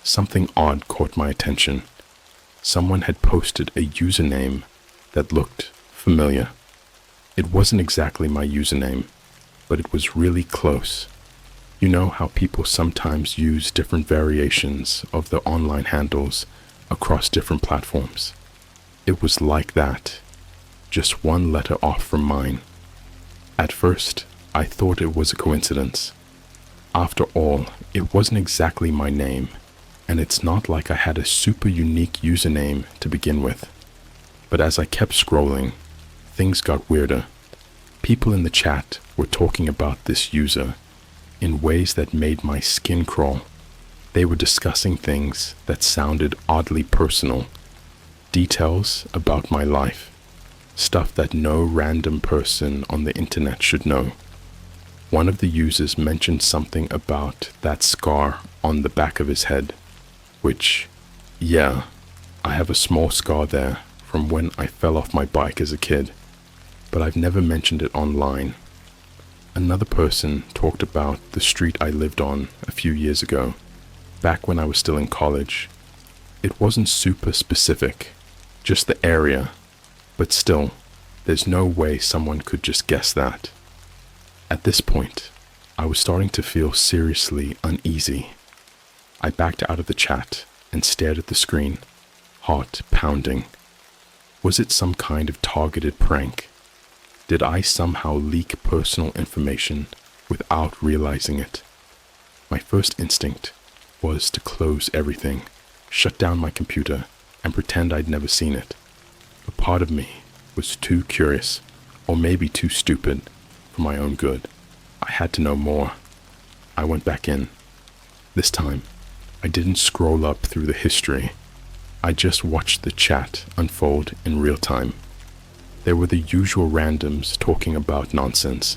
something odd caught my attention. Someone had posted a username that looked familiar. It wasn't exactly my username, but it was really close. You know how people sometimes use different variations of their online handles across different platforms? It was like that, just one letter off from mine. At first, I thought it was a coincidence. After all, it wasn't exactly my name, and it's not like I had a super unique username to begin with. But as I kept scrolling, things got weirder. People in the chat were talking about this user in ways that made my skin crawl. They were discussing things that sounded oddly personal, details about my life, stuff that no random person on the internet should know. One of the users mentioned something about that scar on the back of his head, which, yeah, I have a small scar there from when I fell off my bike as a kid, but I've never mentioned it online. Another person talked about the street I lived on a few years ago, back when I was still in college. It wasn't super specific, just the area, but still, there's no way someone could just guess that. At this point, I was starting to feel seriously uneasy. I backed out of the chat and stared at the screen, heart pounding. Was it some kind of targeted prank? Did I somehow leak personal information without realizing it? My first instinct was to close everything, shut down my computer, and pretend I'd never seen it. But part of me was too curious, or maybe too stupid, for my own good. I had to know more. I went back in. This time, I didn't scroll up through the history. I just watched the chat unfold in real time. There were the usual randoms talking about nonsense,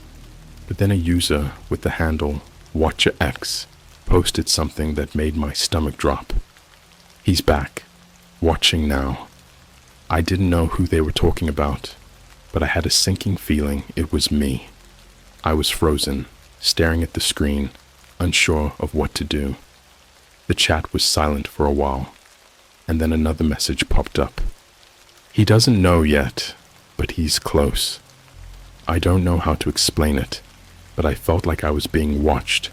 but then a user with the handle WatcherX posted something that made my stomach drop. He's back, watching now. I didn't know who they were talking about, but I had a sinking feeling it was me. I was frozen, staring at the screen, unsure of what to do. The chat was silent for a while, and then another message popped up. He doesn't know yet, but he's close. I don't know how to explain it, but I felt like I was being watched,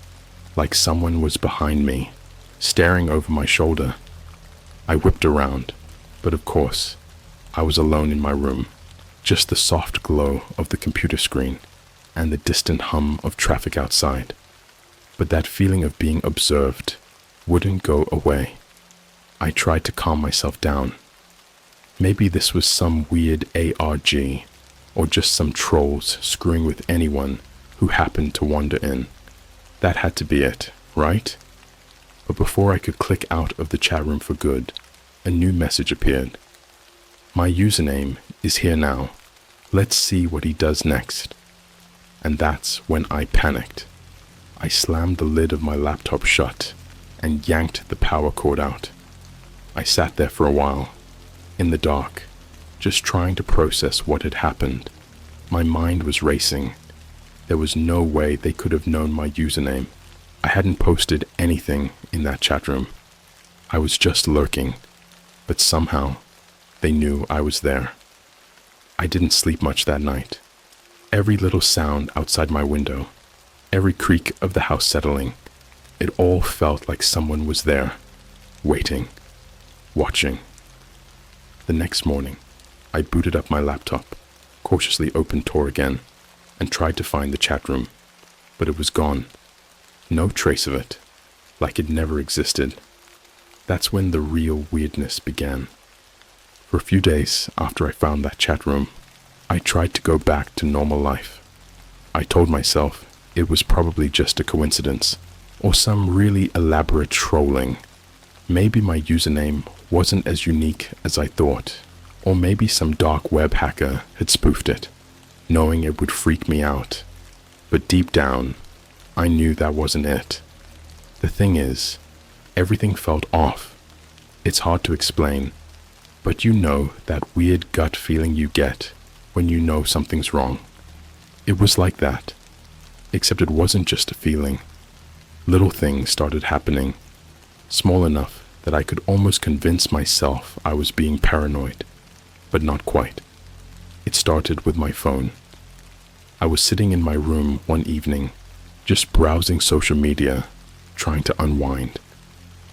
like someone was behind me, staring over my shoulder. I whipped around, but of course, I was alone in my room, just the soft glow of the computer screen and the distant hum of traffic outside. But that feeling of being observed wouldn't go away. I tried to calm myself down. Maybe this was some weird ARG, or just some trolls screwing with anyone who happened to wander in. That had to be it, right? But before I could click out of the chat room for good, a new message appeared. My username is here now. Let's see what he does next. And that's when I panicked. I slammed the lid of my laptop shut and yanked the power cord out. I sat there for a while, in the dark, just trying to process what had happened. My mind was racing. There was no way they could have known my username. I hadn't posted anything in that chat room. I was just lurking, but somehow they knew I was there. I didn't sleep much that night. Every little sound outside my window, every creak of the house settling, it all felt like someone was there, waiting, watching. The next morning, I booted up my laptop, cautiously opened Tor again, and tried to find the chat room, but it was gone. No trace of it, like it never existed. That's when the real weirdness began. For a few days after I found that chat room, I tried to go back to normal life. I told myself it was probably just a coincidence, or some really elaborate trolling. Maybe my username wasn't as unique as I thought, or maybe some dark web hacker had spoofed it, knowing it would freak me out. But deep down, I knew that wasn't it. The thing is, everything felt off. It's hard to explain, but you know that weird gut feeling you get when you know something's wrong. It was like that, except it wasn't just a feeling. Little things started happening, small enough that I could almost convince myself I was being paranoid, but not quite. It started with my phone. I was sitting in my room one evening, just browsing social media, trying to unwind.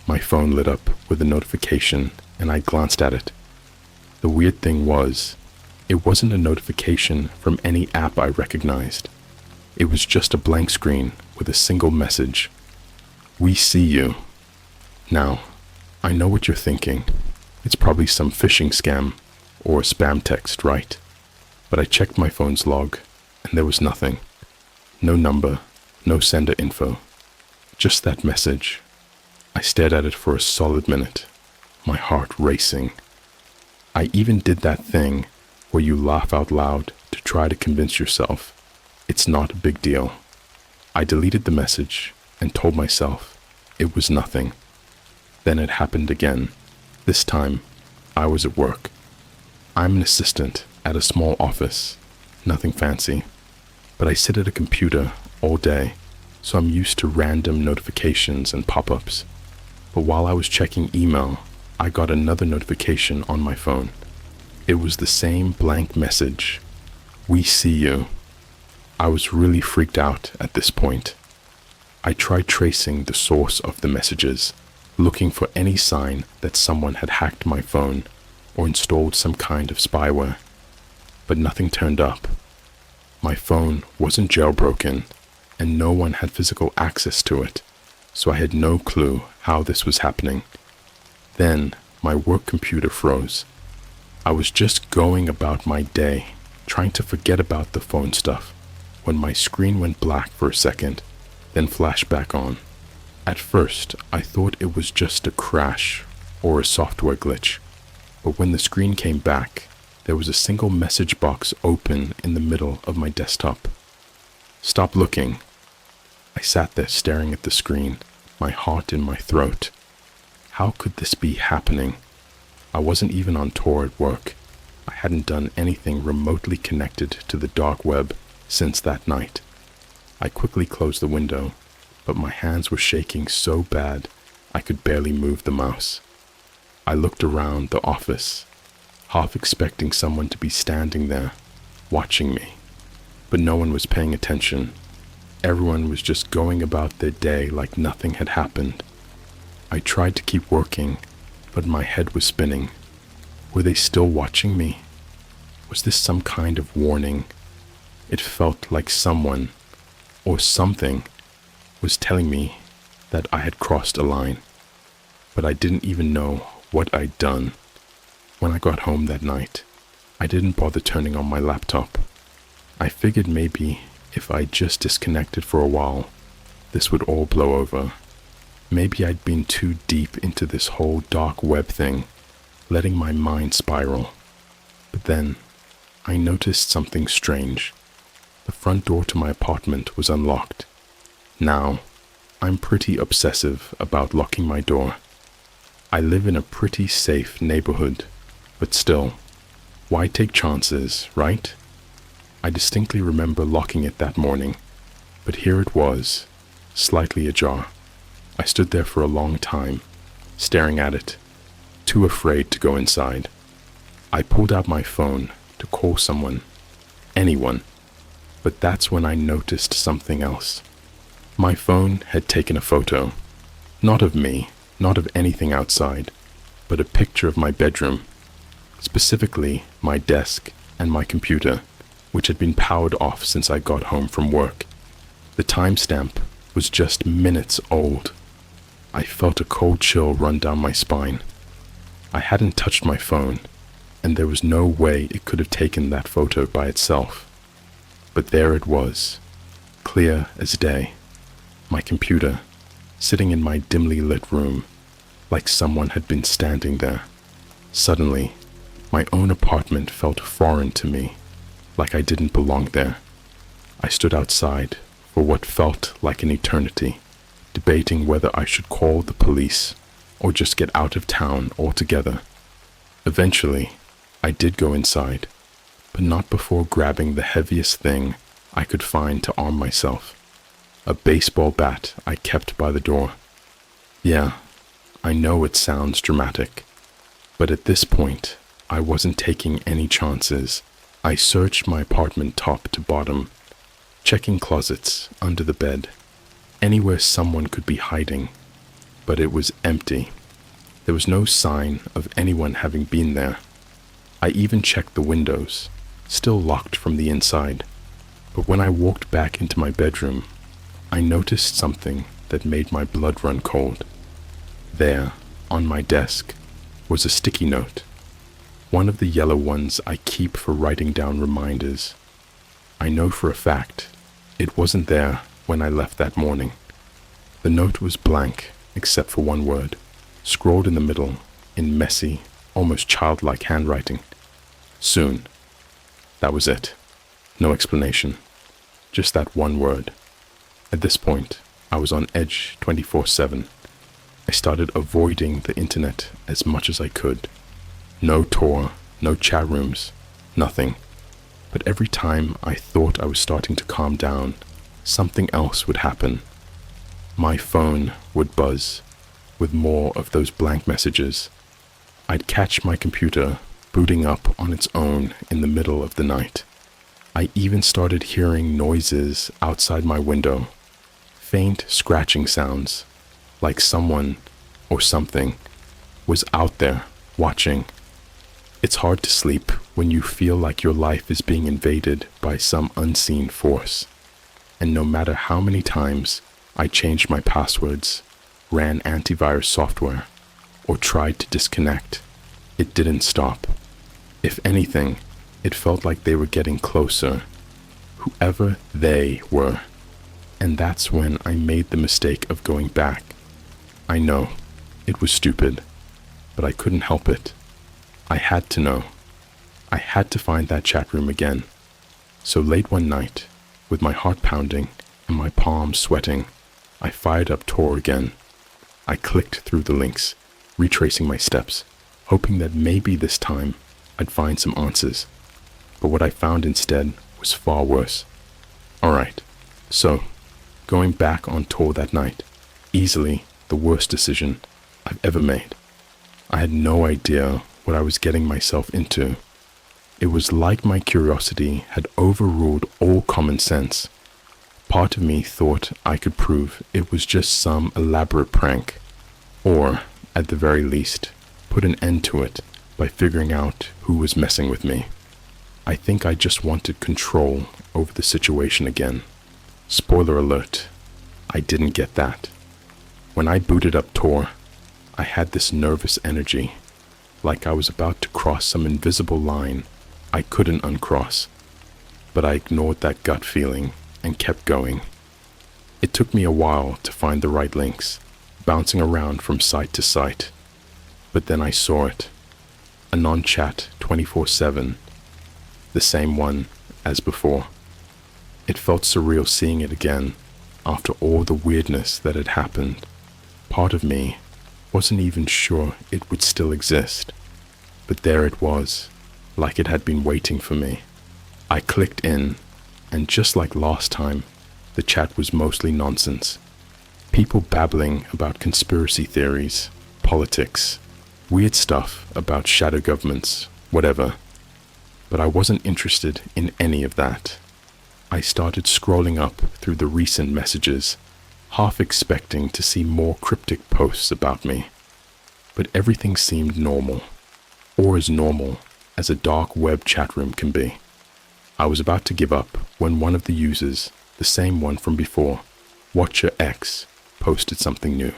My phone lit up with a notification and I glanced at it. The weird thing was, it wasn't a notification from any app I recognized. It was just a blank screen with a single message. "We see you." Now, I know what you're thinking. It's probably some phishing scam or a spam text, right? But I checked my phone's log and there was nothing. No number, no sender info. Just that message. I stared at it for a solid minute, my heart racing. I even did that thing where you laugh out loud to try to convince yourself it's not a big deal. I deleted the message and told myself it was nothing. Then it happened again. This time, I was at work. I'm an assistant at a small office, nothing fancy, but I sit at a computer all day, so I'm used to random notifications and pop-ups. But while I was checking email, I got another notification on my phone. It was the same blank message. "We see you." I was really freaked out at this point. I tried tracing the source of the messages, looking for any sign that someone had hacked my phone or installed some kind of spyware, but nothing turned up. My phone wasn't jailbroken, and no one had physical access to it, so I had no clue how this was happening. Then my work computer froze. I was just going about my day, trying to forget about the phone stuff, when my screen went black for a second, then flashed back on. At first, I thought it was just a crash or a software glitch, but when the screen came back, there was a single message box open in the middle of my desktop. "Stop looking." I sat there staring at the screen, my heart in my throat. How could this be happening? I wasn't even on tour at work. I hadn't done anything remotely connected to the dark web since that night. I quickly closed the window, but my hands were shaking so bad I could barely move the mouse. I looked around the office, half expecting someone to be standing there, watching me. But no one was paying attention. Everyone was just going about their day like nothing had happened. I tried to keep working, but my head was spinning. Were they still watching me? Was this some kind of warning? It felt like someone, or something, was telling me that I had crossed a line, but I didn't even know what I'd done. When I got home that night, I didn't bother turning on my laptop. I figured maybe if I just disconnected for a while, this would all blow over. Maybe I'd been too deep into this whole dark web thing, letting my mind spiral. But then, I noticed something strange. The front door to my apartment was unlocked. Now, I'm pretty obsessive about locking my door. I live in a pretty safe neighborhood, but still, why take chances, right? I distinctly remember locking it that morning, but here it was, slightly ajar. I stood there for a long time, staring at it, too afraid to go inside. I pulled out my phone to call someone, anyone, but that's when I noticed something else. My phone had taken a photo, not of me, not of anything outside, but a picture of my bedroom, specifically my desk and my computer, which had been powered off since I got home from work. The timestamp was just minutes old. I felt a cold chill run down my spine. I hadn't touched my phone, and there was no way it could have taken that photo by itself. But there it was, clear as day, my computer, sitting in my dimly lit room, like someone had been standing there. Suddenly, my own apartment felt foreign to me, like I didn't belong there. I stood outside for what felt like an eternity, debating whether I should call the police or just get out of town altogether. Eventually, I did go inside, but not before grabbing the heaviest thing I could find to arm myself, a baseball bat I kept by the door. Yeah, I know it sounds dramatic, but at this point, I wasn't taking any chances. I searched my apartment top to bottom, checking closets, under the bed, anywhere someone could be hiding, but it was empty. There was no sign of anyone having been there. I even checked the windows, still locked from the inside. But when I walked back into my bedroom, I noticed something that made my blood run cold. There, on my desk, was a sticky note, one of the yellow ones I keep for writing down reminders. I know for a fact it wasn't there when I left that morning. The note was blank except for one word, scrawled in the middle in messy, almost childlike handwriting. Soon. That was it. No explanation. Just that one word. At this point, I was on edge 24/7. I started avoiding the internet as much as I could. No Tor, no chat rooms, nothing. But every time I thought I was starting to calm down, something else would happen. My phone would buzz with more of those blank messages. I'd catch my computer booting up on its own in the middle of the night. I even started hearing noises outside my window, faint scratching sounds, like someone or something was out there watching. It's hard to sleep when you feel like your life is being invaded by some unseen force. And no matter how many times I changed my passwords, ran antivirus software, or tried to disconnect, it didn't stop. If anything, it felt like they were getting closer, whoever they were. And that's when I made the mistake of going back. I know, it was stupid, but I couldn't help it. I had to know. I had to find that chat room again. So late one night, with my heart pounding and my palms sweating, I fired up Tor again. I clicked through the links, retracing my steps, hoping that maybe this time I'd find some answers. But what I found instead was far worse. Alright, so, going back on Tor that night, easily the worst decision I've ever made. I had no idea what I was getting myself into. It was like my curiosity had overruled all common sense. Part of me thought I could prove it was just some elaborate prank, or, at the very least, put an end to it by figuring out who was messing with me. I think I just wanted control over the situation again. Spoiler alert, I didn't get that. When I booted up Tor, I had this nervous energy, like I was about to cross some invisible line I couldn't uncross. But I ignored that gut feeling and kept going. It took me a while to find the right links, bouncing around from site to site. But then I saw it. Anon chat 24/7. The same one as before. It felt surreal seeing it again after all the weirdness that had happened. Part of me wasn't even sure it would still exist. But there it was, like it had been waiting for me. I clicked in, and just like last time, the chat was mostly nonsense. People babbling about conspiracy theories, politics, weird stuff about shadow governments, whatever. But I wasn't interested in any of that. I started scrolling up through the recent messages, half expecting to see more cryptic posts about me. But everything seemed normal, or as normal as a dark web chat room can be. I was about to give up when one of the users, the same one from before, Watcher X, posted something new.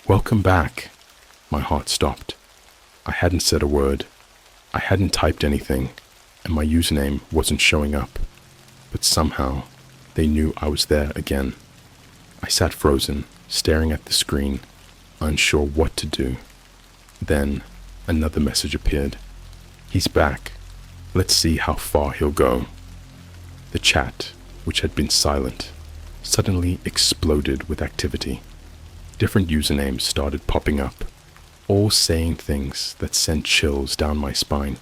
"Welcome back." My heart stopped. I hadn't said a word. I hadn't typed anything, and my username wasn't showing up, but somehow they knew I was there again. I sat frozen, staring at the screen, unsure what to do. Then another message appeared. He's back. Let's see how far he'll go. The chat, which had been silent, suddenly exploded with activity. Different usernames started popping up, all saying things that sent chills down my spine.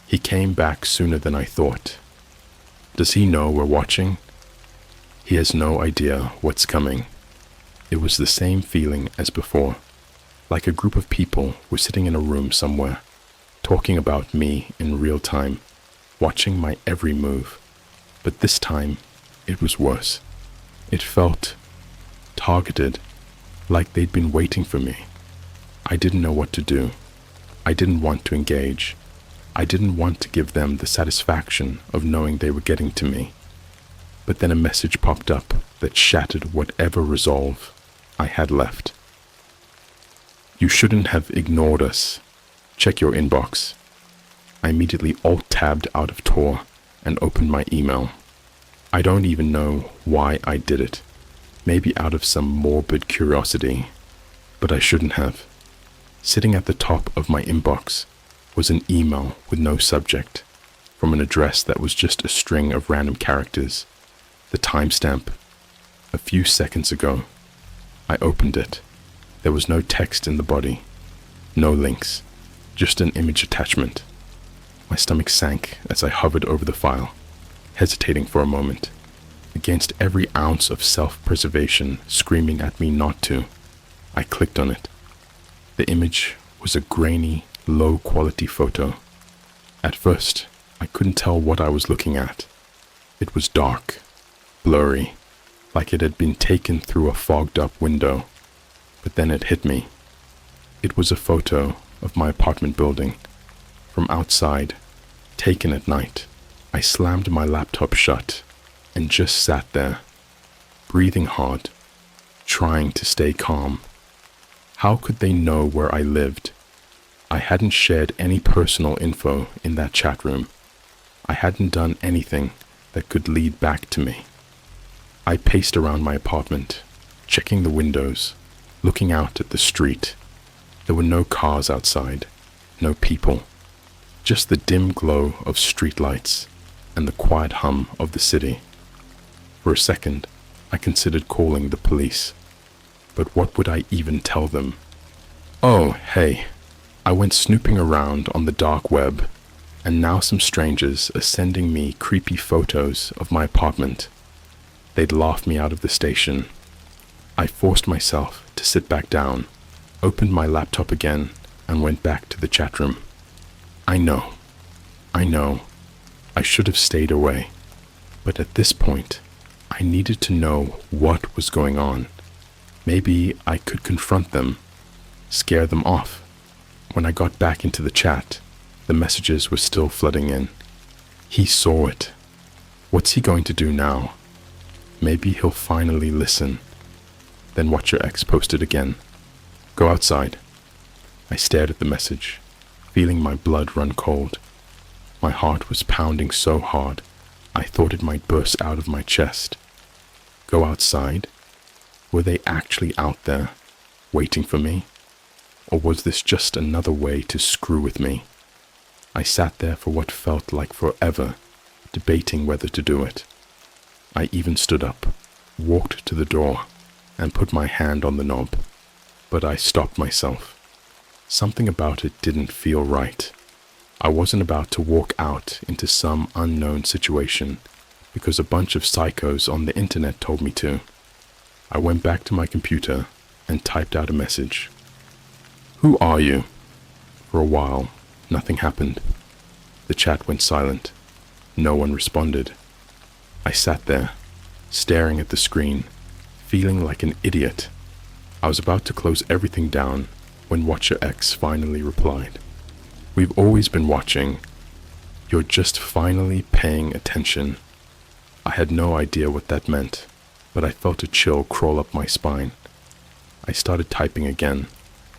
He came back sooner than I thought. Does he know we're watching? He has no idea what's coming. It was the same feeling as before, like a group of people were sitting in a room somewhere, talking about me in real time, watching my every move. But this time, it was worse. It felt targeted, like they'd been waiting for me. I didn't know what to do. I didn't want to engage. I didn't want to give them the satisfaction of knowing they were getting to me. But then a message popped up that shattered whatever resolve I had left. You shouldn't have ignored us. Check your inbox. I immediately alt-tabbed out of Tor and opened my email. I don't even know why I did it. Maybe out of some morbid curiosity, but I shouldn't have. Sitting at the top of my inbox was an email with no subject, from an address that was just a string of random characters. The timestamp, a few seconds ago. I opened it. There was no text in the body, no links, just an image attachment. My stomach sank as I hovered over the file, hesitating for a moment, against every ounce of self-preservation screaming at me not to. I clicked on it. The image was a grainy, low-quality photo. At first, I couldn't tell what I was looking at. It was dark, blurry, like it had been taken through a fogged-up window. But then it hit me. It was a photo of my apartment building, from outside, taken at night. I slammed my laptop shut and just sat there, breathing hard, trying to stay calm. How could they know where I lived? I hadn't shared any personal info in that chat room. I hadn't done anything that could lead back to me. I paced around my apartment, checking the windows, looking out at the street. There were no cars outside, no people, just the dim glow of streetlights and the quiet hum of the city. For a second, I considered calling the police, but what would I even tell them? Oh, hey, I went snooping around on the dark web, and now some strangers are sending me creepy photos of my apartment. They'd laugh me out of the station. I forced myself to sit back down, opened my laptop again, and went back to the chat room. I know, I should have stayed away, but at this point, I needed to know what was going on. Maybe I could confront them, scare them off. When I got back into the chat, the messages were still flooding in. He saw it. What's he going to do now? Maybe he'll finally listen. Then watch your ex post it again. Go outside. I stared at the message, feeling my blood run cold. My heart was pounding so hard, I thought it might burst out of my chest. Go outside? Were they actually out there, waiting for me? Or was this just another way to screw with me? I sat there for what felt like forever, debating whether to do it. I even stood up, walked to the door, and put my hand on the knob. But I stopped myself. Something about it didn't feel right. I wasn't about to walk out into some unknown situation because a bunch of psychos on the internet told me to. I went back to my computer and typed out a message. Who are you? For a while, nothing happened. The chat went silent. No one responded. I sat there, staring at the screen, feeling like an idiot. I was about to close everything down when Watcher X finally replied. We've always been watching. You're just finally paying attention. I had no idea what that meant, but I felt a chill crawl up my spine. I started typing again,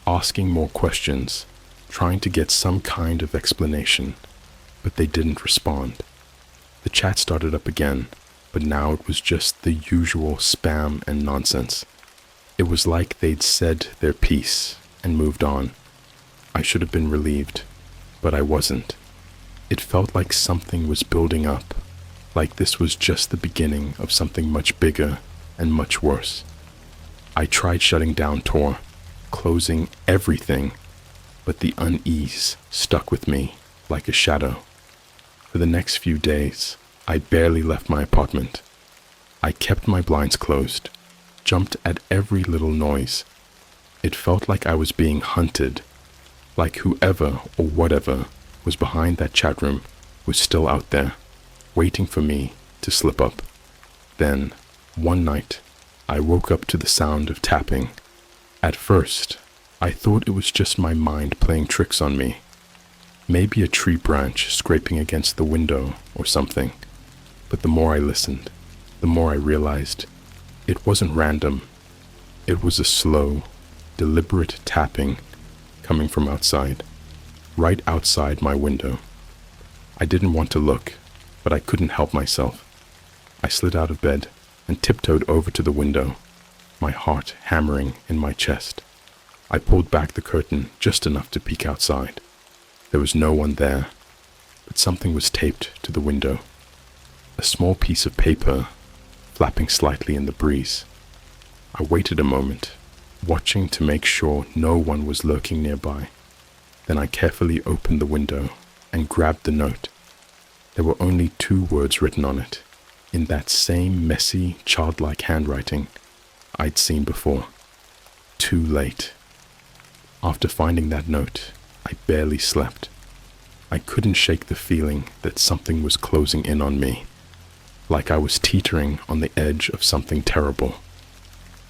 asking more questions, trying to get some kind of explanation, but they didn't respond. The chat started up again, but now it was just the usual spam and nonsense. It was like they'd said their piece and moved on. I should have been relieved, but I wasn't. It felt like something was building up, like this was just the beginning of something much bigger and much worse. I tried shutting down Tor, closing everything, but the unease stuck with me like a shadow. For the next few days, I barely left my apartment. I kept my blinds closed, jumped at every little noise. It felt like I was being hunted, like whoever or whatever was behind that chat room was still out there, waiting for me to slip up. Then, one night, I woke up to the sound of tapping. At first, I thought it was just my mind playing tricks on me. Maybe a tree branch scraping against the window or something. But the more I listened, the more I realized it wasn't random. It was a slow, deliberate tapping coming from outside, right outside my window. I didn't want to look, but I couldn't help myself. I slid out of bed and tiptoed over to the window, my heart hammering in my chest. I pulled back the curtain just enough to peek outside. There was no one there, but something was taped to the window. A small piece of paper flapping slightly in the breeze. I waited a moment, watching to make sure no one was lurking nearby. Then I carefully opened the window and grabbed the note. There were only 2 words written on it, in that same messy, childlike handwriting I'd seen before. Too late. After finding that note, I barely slept. I couldn't shake the feeling that something was closing in on me, like I was teetering on the edge of something terrible.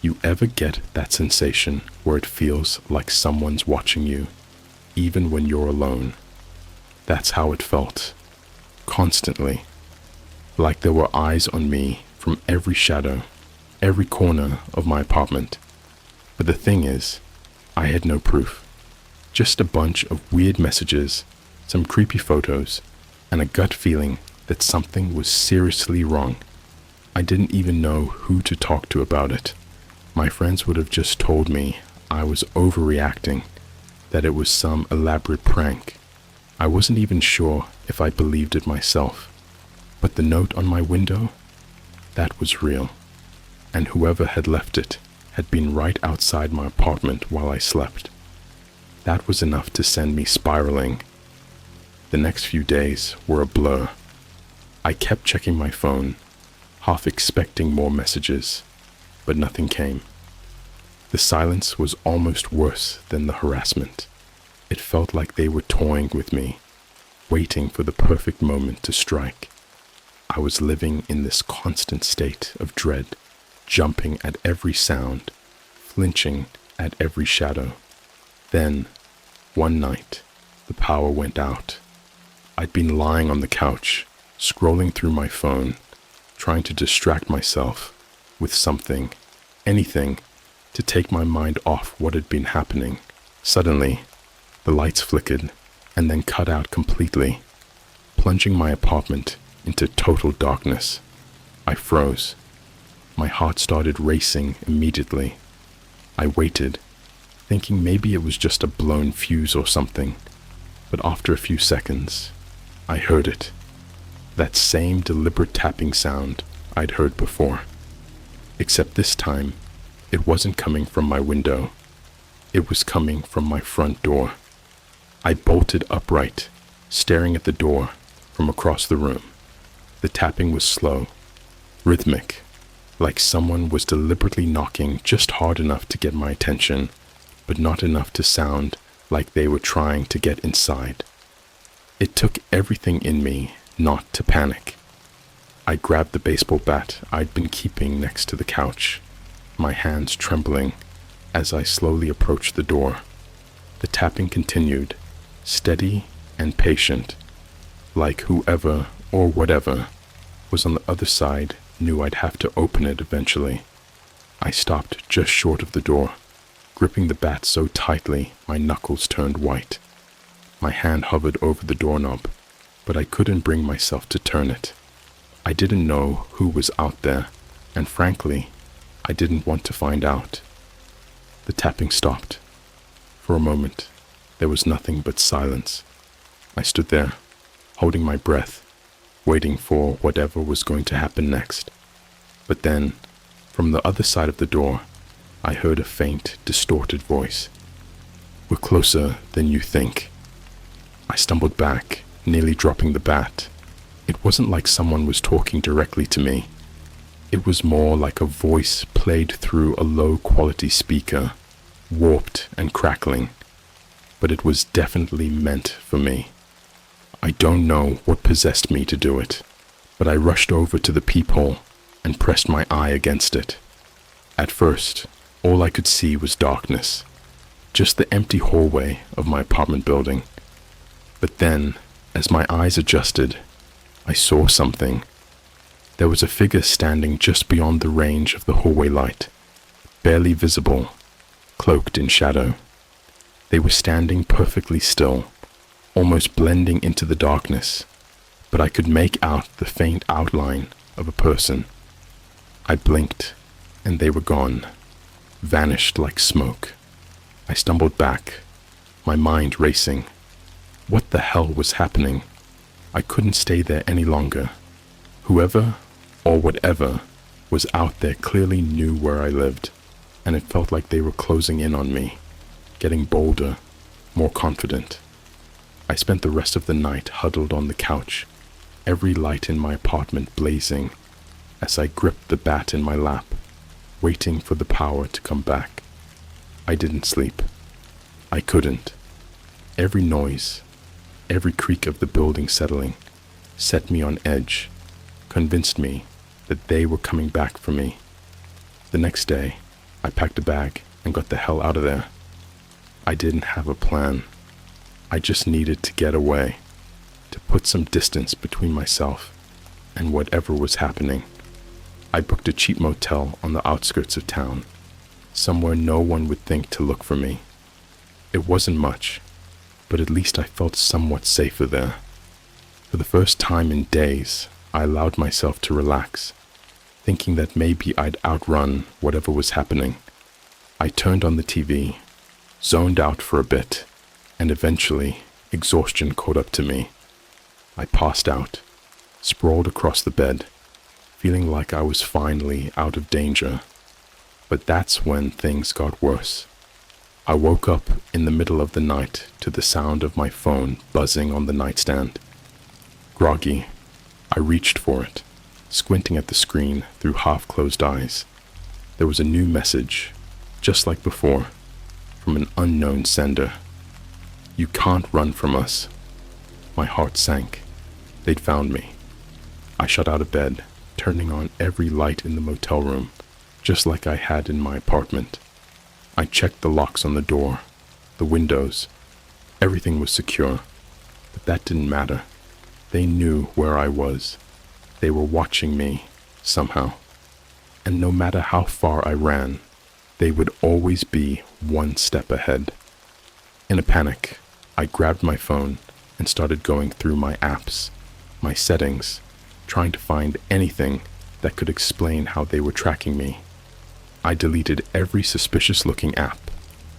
You ever get that sensation where it feels like someone's watching you, even when you're alone? That's how it felt, constantly, like there were eyes on me from every shadow, every corner of my apartment. But the thing is, I had no proof, just a bunch of weird messages, some creepy photos, and a gut feeling that something was seriously wrong. I didn't even know who to talk to about it. My friends would have just told me I was overreacting, that it was some elaborate prank. I wasn't even sure if I believed it myself. But the note on my window, that was real. And whoever had left it had been right outside my apartment while I slept. That was enough to send me spiraling. The next few days were a blur. I kept checking my phone, half expecting more messages, but nothing came. The silence was almost worse than the harassment. It felt like they were toying with me, waiting for the perfect moment to strike. I was living in this constant state of dread, jumping at every sound, flinching at every shadow. Then, one night, the power went out. I'd been lying on the couch, scrolling through my phone, trying to distract myself with something, anything, to take my mind off what had been happening. Suddenly, the lights flickered and then cut out completely, plunging my apartment into total darkness. I froze. My heart started racing immediately. I waited, thinking maybe it was just a blown fuse or something, but after a few seconds, I heard it. That same deliberate tapping sound I'd heard before. Except this time, it wasn't coming from my window. It was coming from my front door. I bolted upright, staring at the door from across the room. The tapping was slow, rhythmic, like someone was deliberately knocking just hard enough to get my attention, but not enough to sound like they were trying to get inside. It took everything in me not to panic. I grabbed the baseball bat I'd been keeping next to the couch, my hands trembling as I slowly approached the door. The tapping continued, steady and patient, like whoever or whatever was on the other side knew I'd have to open it eventually. I stopped just short of the door, gripping the bat so tightly my knuckles turned white. My hand hovered over the doorknob, but I couldn't bring myself to turn it. I didn't know who was out there, and frankly, I didn't want to find out. The tapping stopped. For a moment, there was nothing but silence. I stood there, holding my breath, waiting for whatever was going to happen next. But then, from the other side of the door, I heard a faint, distorted voice. "We're closer than you think." I stumbled back, nearly dropping the bat. It wasn't like someone was talking directly to me. It was more like a voice played through a low-quality speaker, warped and crackling. But it was definitely meant for me. I don't know what possessed me to do it, but I rushed over to the peephole and pressed my eye against it. At first, all I could see was darkness, just the empty hallway of my apartment building. But then, as my eyes adjusted, I saw something. There was a figure standing just beyond the range of the hallway light, barely visible, cloaked in shadow. They were standing perfectly still, almost blending into the darkness, but I could make out the faint outline of a person. I blinked, and they were gone, vanished like smoke. I stumbled back, my mind racing. What the hell was happening? I couldn't stay there any longer. Whoever, or whatever, was out there clearly knew where I lived, and it felt like they were closing in on me, getting bolder, more confident. I spent the rest of the night huddled on the couch, every light in my apartment blazing, as I gripped the bat in my lap, waiting for the power to come back. I didn't sleep. I couldn't. Every noise, every creak of the building settling, set me on edge, convinced me that they were coming back for me. The next day, I packed a bag and got the hell out of there. I didn't have a plan. I just needed to get away, to put some distance between myself and whatever was happening. I booked a cheap motel on the outskirts of town, somewhere no one would think to look for me. It wasn't much, but at least I felt somewhat safer there. For the first time in days, I allowed myself to relax, thinking that maybe I'd outrun whatever was happening. I turned on the TV, zoned out for a bit, and eventually exhaustion caught up to me. I passed out, sprawled across the bed, feeling like I was finally out of danger. But that's when things got worse. I woke up in the middle of the night to the sound of my phone buzzing on the nightstand. Groggy, I reached for it, squinting at the screen through half-closed eyes. There was a new message, just like before, from an unknown sender. "You can't run from us." My heart sank. They'd found me. I shot out of bed, turning on every light in the motel room, just like I had in my apartment. I checked the locks on the door, the windows. Everything was secure, but that didn't matter. They knew where I was. They were watching me, somehow. And no matter how far I ran, they would always be one step ahead. In a panic, I grabbed my phone and started going through my apps, my settings, trying to find anything that could explain how they were tracking me. I deleted every suspicious-looking app,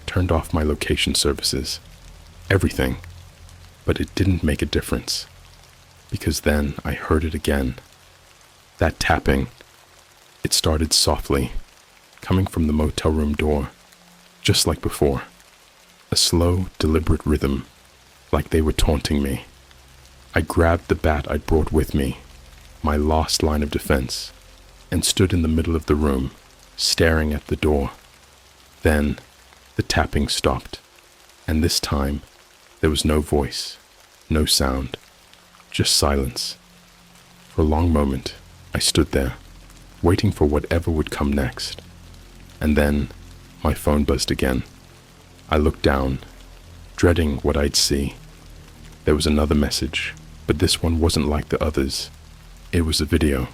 turned off my location services, everything, but it didn't make a difference, because then I heard it again. That tapping. It started softly, coming from the motel room door, just like before. A slow, deliberate rhythm, like they were taunting me. I grabbed the bat I'd brought with me, my last line of defense, and stood in the middle of the room, staring at the door. Then, the tapping stopped, and this time, there was no voice, no sound, just silence. For a long moment, I stood there, waiting for whatever would come next. And then, my phone buzzed again. I looked down, dreading what I'd see. There was another message, but this one wasn't like the others. It was a video.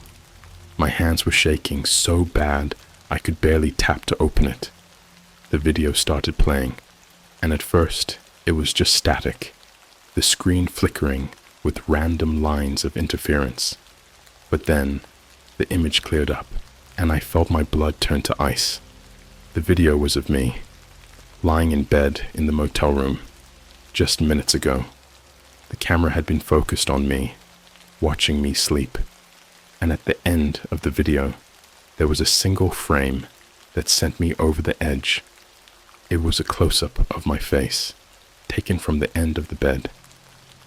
My hands were shaking so bad I could barely tap to open it. The video started playing, and at first, it was just static. the screen flickering with random lines of interference. But then, the image cleared up, and I felt my blood turn to ice. The video was of me, lying in bed in the motel room, just minutes ago. The camera had been focused on me, watching me sleep, and at the end of the video, there was a single frame that sent me over the edge. It was a close-up of my face, taken from the end of the bed,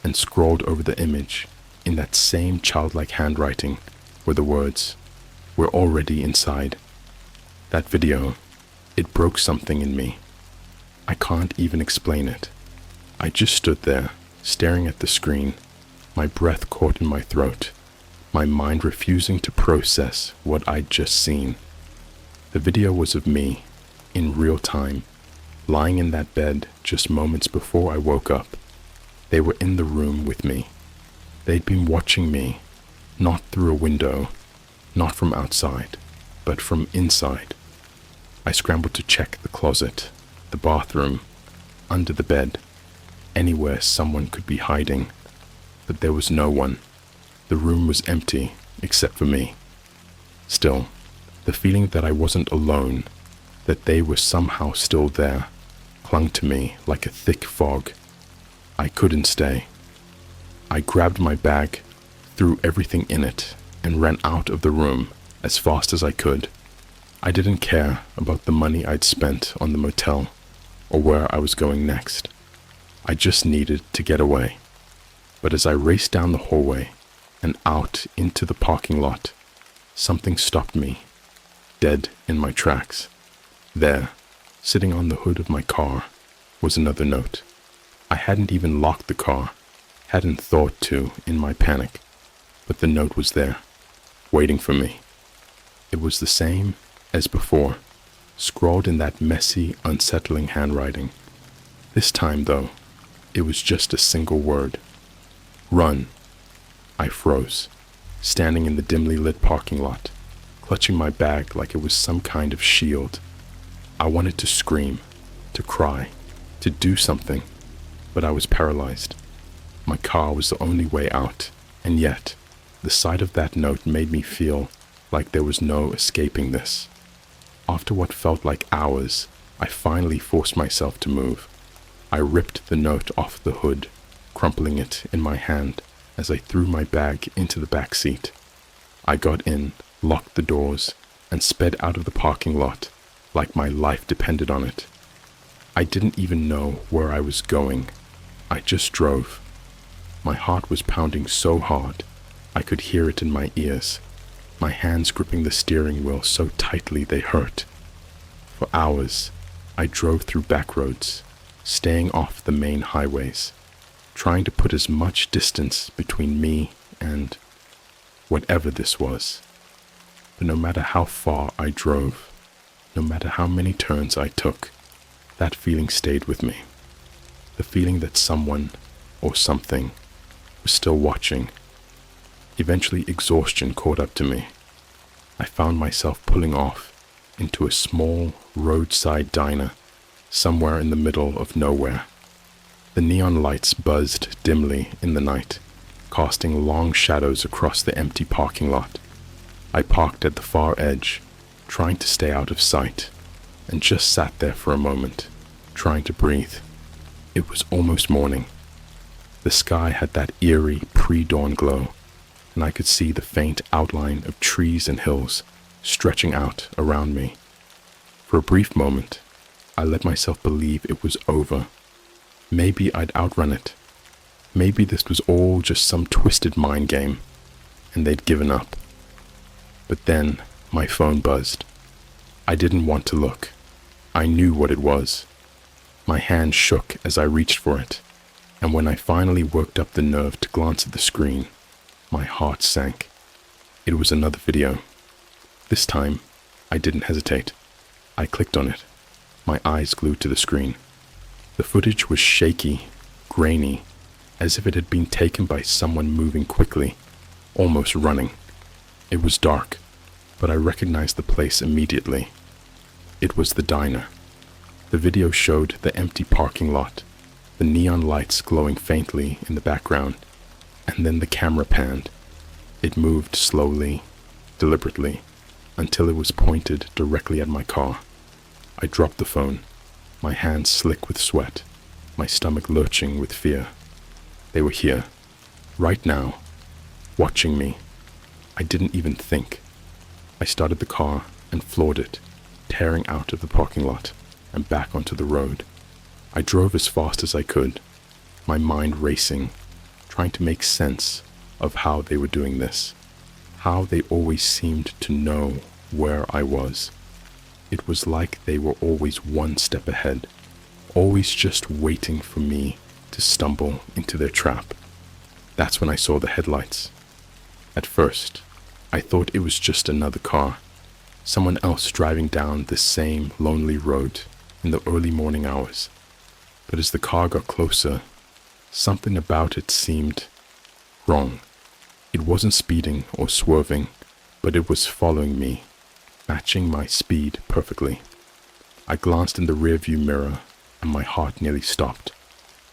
and scrawled over the image in that same childlike handwriting were the words, "We're already inside." That video, it broke something in me. I can't even explain it. I just stood there, staring at the screen, my breath caught in my throat, my mind refusing to process what I'd just seen. The video was of me, in real time, lying in that bed just moments before I woke up. They were in the room with me. They'd been watching me, not through a window, not from outside, but from inside. I scrambled to check the closet, the bathroom, under the bed, anywhere someone could be hiding, but there was no one. The room was empty, except for me. Still, the feeling that I wasn't alone, that they were somehow still there, clung to me like a thick fog. I couldn't stay. I grabbed my bag, threw everything in it, and ran out of the room as fast as I could. I didn't care about the money I'd spent on the motel or where I was going next. I just needed to get away. But as I raced down the hallway and out into the parking lot, something stopped me, dead in my tracks. There, sitting on the hood of my car, was another note. I hadn't even locked the car, hadn't thought to in my panic, but the note was there, waiting for me. It was the same as before, scrawled in that messy, unsettling handwriting. This time, though, it was just a single word. Run. I froze, standing in the dimly lit parking lot, clutching my bag like it was some kind of shield. I wanted to scream, to cry, to do something, but I was paralyzed. My car was the only way out, and yet, the sight of that note made me feel like there was no escaping this. After what felt like hours, I finally forced myself to move. I ripped the note off the hood, crumpling it in my hand as I threw my bag into the back seat. I got in, locked the doors, and sped out of the parking lot like my life depended on it. I didn't even know where I was going. I just drove. My heart was pounding so hard, I could hear it in my ears, my hands gripping the steering wheel so tightly they hurt. For hours, I drove through back roads, staying off the main highways, trying to put as much distance between me and whatever this was. But no matter how far I drove, no matter how many turns I took, that feeling stayed with me. The feeling that someone or something was still watching. Eventually, exhaustion caught up to me. I found myself pulling off into a small roadside diner somewhere in the middle of nowhere. The neon lights buzzed dimly in the night, casting long shadows across the empty parking lot. I parked at the far edge, trying to stay out of sight, and just sat there for a moment, trying to breathe. It was almost morning. The sky had that eerie pre-dawn glow, and I could see the faint outline of trees and hills stretching out around me. For a brief moment, I let myself believe it was over. Maybe I'd outrun it. Maybe this was all just some twisted mind game, and they'd given up. But then my phone buzzed. I didn't want to look. I knew what it was. My hand shook as I reached for it, and when I finally worked up the nerve to glance at the screen, my heart sank. It was another video. This time, I didn't hesitate. I clicked on it, my eyes glued to the screen. The footage was shaky, grainy, as if it had been taken by someone moving quickly, almost running. It was dark, but I recognized the place immediately. It was the diner. The video showed the empty parking lot, the neon lights glowing faintly in the background, and then the camera panned. It moved slowly, deliberately, until it was pointed directly at my car. I dropped the phone, my hands slick with sweat, my stomach lurching with fear. They were here, right now, watching me. I didn't even think. I started the car and floored it, tearing out of the parking lot and back onto the road. I drove as fast as I could, my mind racing, trying to make sense of how they were doing this, how they always seemed to know where I was. It was like they were always one step ahead, always just waiting for me to stumble into their trap. That's when I saw the headlights. At first, I thought it was just another car, someone else driving down the same lonely road in the early morning hours. But as the car got closer, something about it seemed wrong. It wasn't speeding or swerving, but it was following me, matching my speed perfectly. I glanced in the rearview mirror and my heart nearly stopped.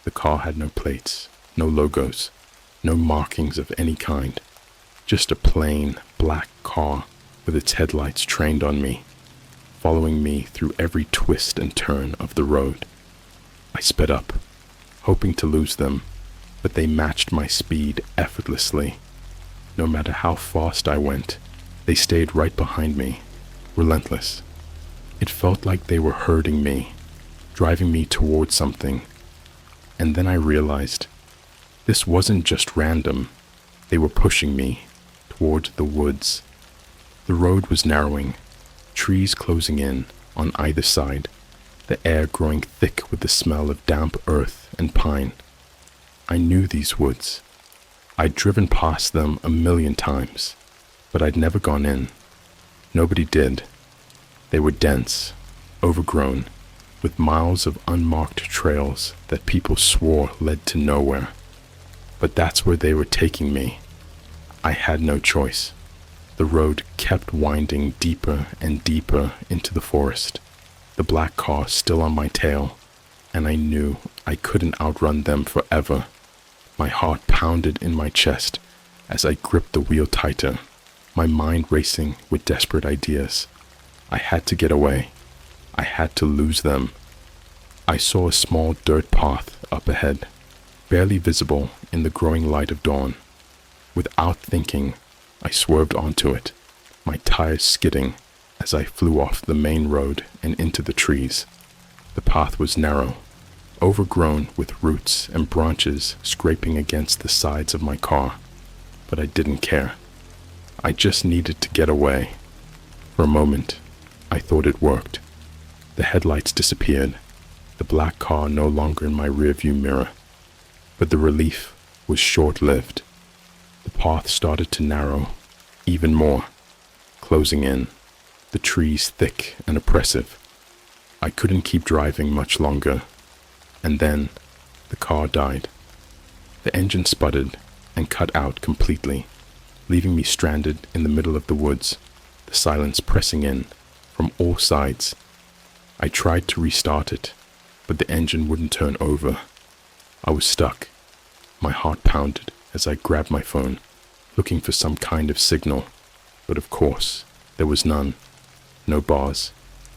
The car had no plates, no logos, no markings of any kind. Just a plain black car with its headlights trained on me, following me through every twist and turn of the road. I sped up, hoping to lose them, but they matched my speed effortlessly. No matter how fast I went, they stayed right behind me, relentless. It felt like they were herding me, driving me towards something. And then I realized this wasn't just random. They were pushing me toward the woods. The road was narrowing, trees closing in on either side, the air growing thick with the smell of damp earth and pine. I knew these woods. I'd driven past them 1,000,000 times, but I'd never gone in. Nobody did. They were dense, overgrown, with miles of unmarked trails that people swore led to nowhere. But that's where they were taking me. I had no choice. The road kept winding deeper and deeper into the forest, the black car still on my tail, and I knew I couldn't outrun them forever. My heart pounded in my chest as I gripped the wheel tighter, my mind racing with desperate ideas. I had to get away. I had to lose them. I saw a small dirt path up ahead, barely visible in the growing light of dawn. Without thinking, I swerved onto it, my tires skidding as I flew off the main road and into the trees. The path was narrow, overgrown with roots and branches scraping against the sides of my car, but I didn't care. I just needed to get away. For a moment, I thought it worked. The headlights disappeared, the black car no longer in my rearview mirror. But the relief was short-lived. The path started to narrow even more, closing in, the trees thick and oppressive. I couldn't keep driving much longer, and then the car died. The engine sputtered and cut out completely, leaving me stranded in the middle of the woods, the silence pressing in from all sides. I tried to restart it, but the engine wouldn't turn over. I was stuck. My heart pounded as I grabbed my phone, looking for some kind of signal, but of course, there was none. No bars,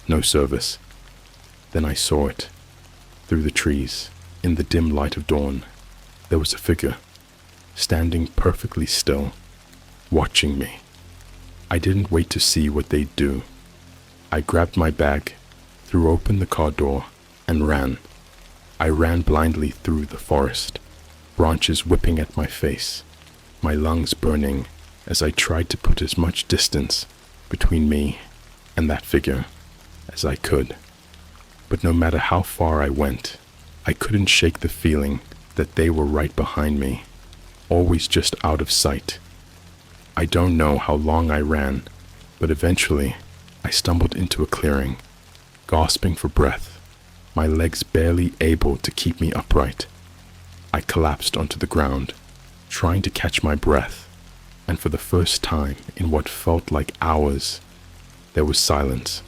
no service. Then I saw it. Through the trees, in the dim light of dawn, there was a figure, standing perfectly still, watching me. I didn't wait to see what they'd do. I grabbed my bag, threw open the car door, and ran. I ran blindly through the forest, branches whipping at my face, my lungs burning as I tried to put as much distance between me and that figure as I could. But no matter how far I went, I couldn't shake the feeling that they were right behind me, always just out of sight. I don't know how long I ran, but eventually I stumbled into a clearing, gasping for breath, my legs barely able to keep me upright. I collapsed onto the ground, trying to catch my breath, and for the first time in what felt like hours, there was silence.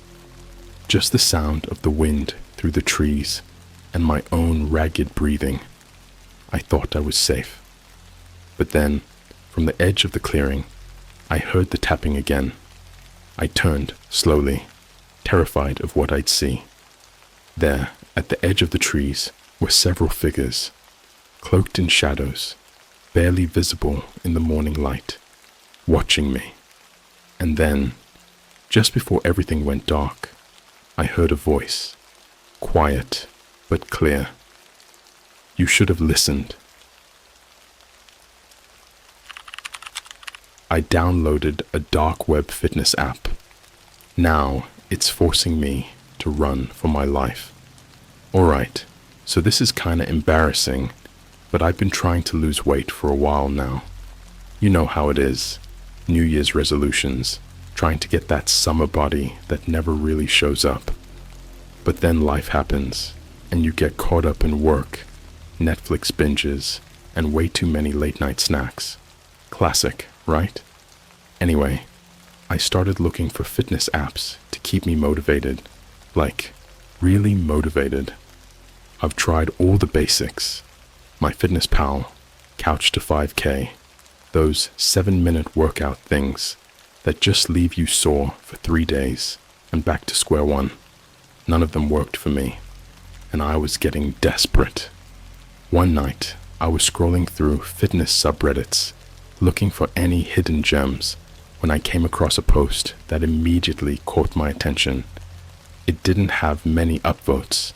Just the sound of the wind through the trees and my own ragged breathing. I thought I was safe. But then, from the edge of the clearing, I heard the tapping again. I turned slowly, terrified of what I'd see. There, at the edge of the trees, were several figures, cloaked in shadows, barely visible in the morning light, watching me. And then, just before everything went dark, I heard a voice, quiet but clear. You should have listened. I downloaded a dark web fitness app. Now it's forcing me to run for my life. Alright, so this is kinda embarrassing, but I've been trying to lose weight for a while now. You know how it is. New Year's resolutions, trying to get that summer body that never really shows up. But then life happens, and you get caught up in work, Netflix binges, and way too many late night snacks. Classic, right? Anyway, I started looking for fitness apps to keep me motivated, like, really motivated. I've tried all the basics. MyFitnessPal, Couch to 5K, those 7-minute workout things that just leave you sore for 3 days and back to square one. None of them worked for me, and I was getting desperate. One night, I was scrolling through fitness subreddits, looking for any hidden gems, when I came across a post that immediately caught my attention. It didn't have many upvotes,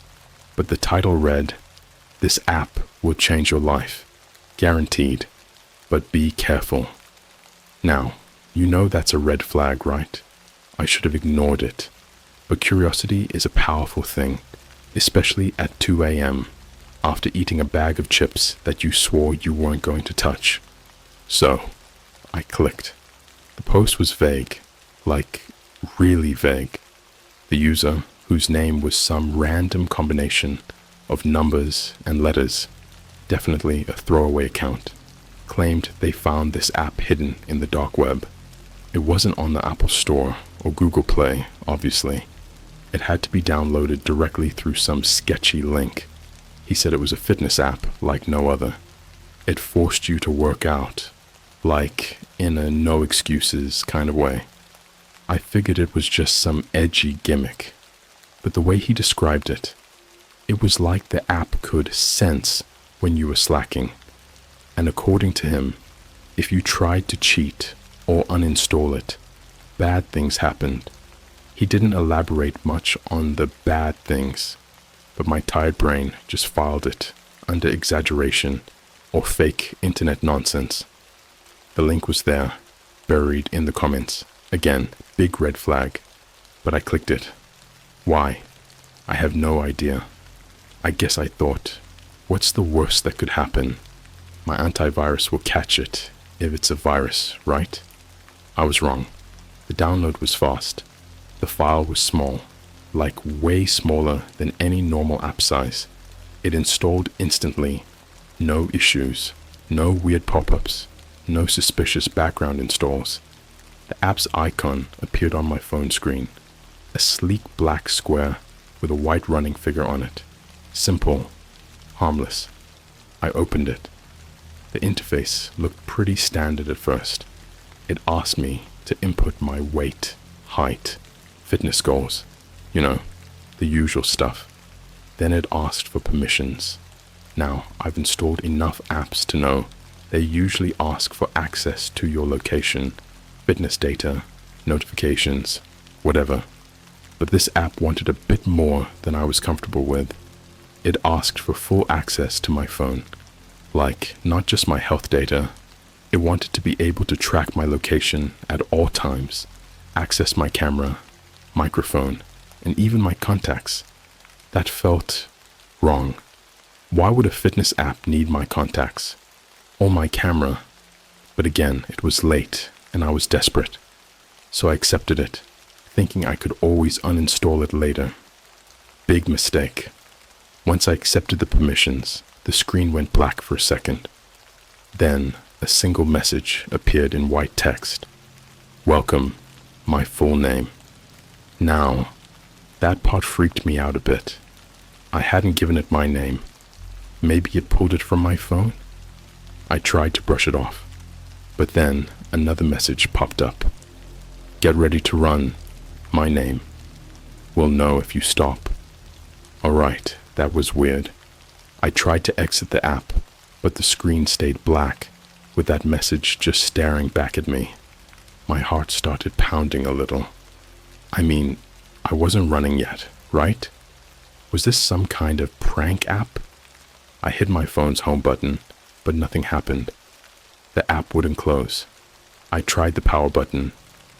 but the title read, "This app will change your life, guaranteed, but be careful." Now, you know that's a red flag, right? I should have ignored it. But curiosity is a powerful thing, especially at 2 a.m. after eating a bag of chips that you swore you weren't going to touch. So, I clicked. The post was vague, like really vague. The user, whose name was some random combination of numbers and letters, definitely a throwaway account, claimed they found this app hidden in the dark web. It wasn't on the Apple Store or Google Play, obviously. It had to be downloaded directly through some sketchy link. He said it was a fitness app like no other. It forced you to work out, like in a no excuses kind of way. I figured it was just some edgy gimmick, but the way he described it, it was like the app could sense when you were slacking. And according to him, if you tried to cheat or uninstall it, bad things happened. He didn't elaborate much on the bad things, but my tired brain just filed it under exaggeration or fake internet nonsense. The link was there, buried in the comments. Again, big red flag, but I clicked it. Why? I have no idea. I guess I thought, what's the worst that could happen? My antivirus will catch it if it's a virus, right? I was wrong. The download was fast. The file was small, like way smaller than any normal app size. It installed instantly. No issues, no weird pop-ups, no suspicious background installs. The app's icon appeared on my phone screen, a sleek black square with a white running figure on it. Simple, harmless. I opened it. The interface looked pretty standard at first. It asked me to input my weight, height, fitness goals, you know, the usual stuff. Then it asked for permissions. Now, I've installed enough apps to know they usually ask for access to your location, fitness data, notifications, whatever. But this app wanted a bit more than I was comfortable with. It asked for full access to my phone, like not just my health data. It wanted to be able to track my location at all times, access my camera, microphone, and even my contacts. That felt wrong. Why would a fitness app need my contacts? Or my camera? But again, it was late, and I was desperate. So I accepted it, thinking I could always uninstall it later. Big mistake. Once I accepted the permissions, the screen went black for a second. Then, a single message appeared in white text. Welcome, my full name. Now, that part freaked me out a bit. I hadn't given it my name. Maybe it pulled it from my phone? I tried to brush it off, but then another message popped up. Get ready to run. My name. We'll know if you stop. Alright, that was weird. I tried to exit the app, but the screen stayed black, with that message just staring back at me. My heart started pounding a little. I mean, I wasn't running yet, right? Was this some kind of prank app? I hit my phone's home button, but nothing happened. The app wouldn't close. I tried the power button.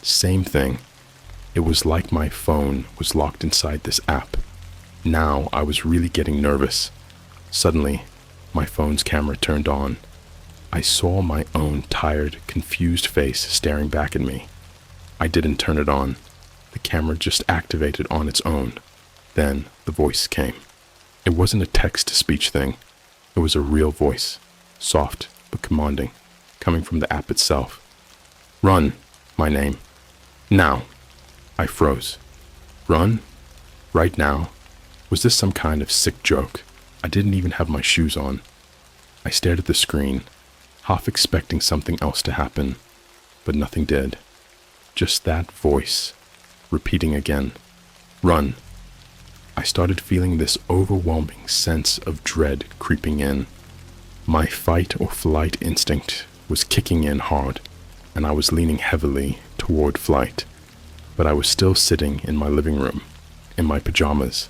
Same thing. It was like my phone was locked inside this app. Now I was really getting nervous. Suddenly, my phone's camera turned on. I saw my own tired, confused face staring back at me. I didn't turn it on. The camera just activated on its own. Then the voice came. It wasn't a text-to-speech thing. It was a real voice, soft but commanding, coming from the app itself. Run, my name. Now. I froze. Run? Right now? Was this some kind of sick joke? I didn't even have my shoes on. I stared at the screen, half expecting something else to happen, but nothing did. Just that voice, repeating again. Run. I started feeling this overwhelming sense of dread creeping in. My fight or flight instinct was kicking in hard, and I was leaning heavily toward flight. But I was still sitting in my living room, in my pajamas.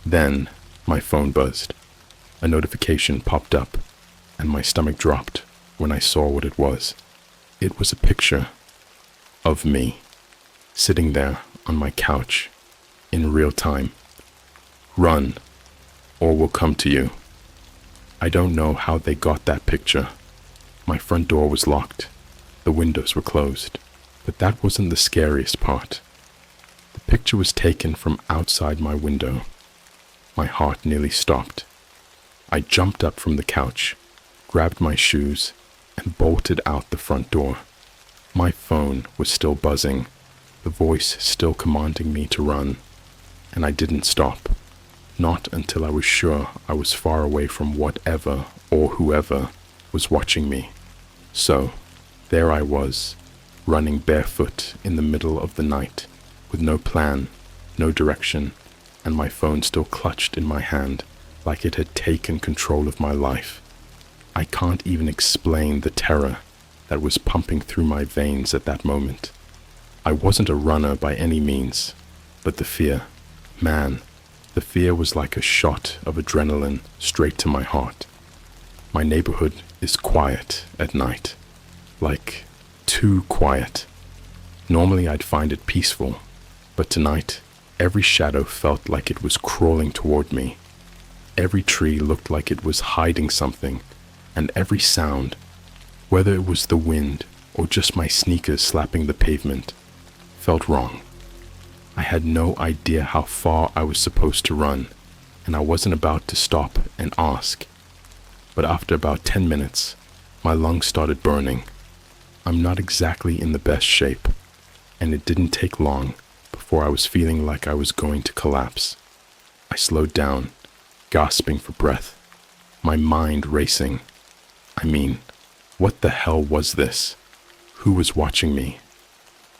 Then my phone buzzed. A notification popped up, and my stomach dropped when I saw what it was. It was a picture of me, sitting there on my couch, in real time. Run, or we'll come to you. I don't know how they got that picture. My front door was locked. The windows were closed. But that wasn't the scariest part. The picture was taken from outside my window. My heart nearly stopped. I jumped up from the couch, grabbed my shoes, and bolted out the front door. My phone was still buzzing, the voice still commanding me to run, and I didn't stop. Not until I was sure I was far away from whatever or whoever was watching me. So, there I was, running barefoot in the middle of the night, with no plan, no direction, and my phone still clutched in my hand like it had taken control of my life. I can't even explain the terror that was pumping through my veins at that moment. I wasn't a runner by any means, but the fear, man, the fear was like a shot of adrenaline straight to my heart. My neighborhood is quiet at night, like too quiet. Normally I'd find it peaceful, but tonight every shadow felt like it was crawling toward me. Every tree looked like it was hiding something, and every sound, whether it was the wind or just my sneakers slapping the pavement, felt wrong. I had no idea how far I was supposed to run, and I wasn't about to stop and ask. But after about 10 minutes, my lungs started burning. I'm not exactly in the best shape, and it didn't take long before I was feeling like I was going to collapse. I slowed down, gasping for breath, my mind racing. I mean, what the hell was this? Who was watching me?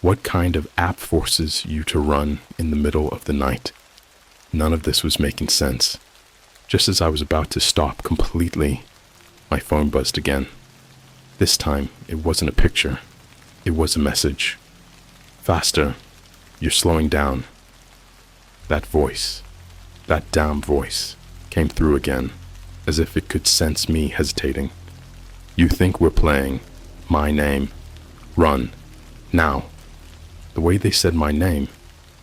What kind of app forces you to run in the middle of the night? None of this was making sense. Just as I was about to stop completely, my phone buzzed again. This time, it wasn't a picture. It was a message. Faster. You're slowing down. That voice, that damn voice, came through again, as if it could sense me hesitating. You think we're playing. My name. Run. Now. The way they said my name,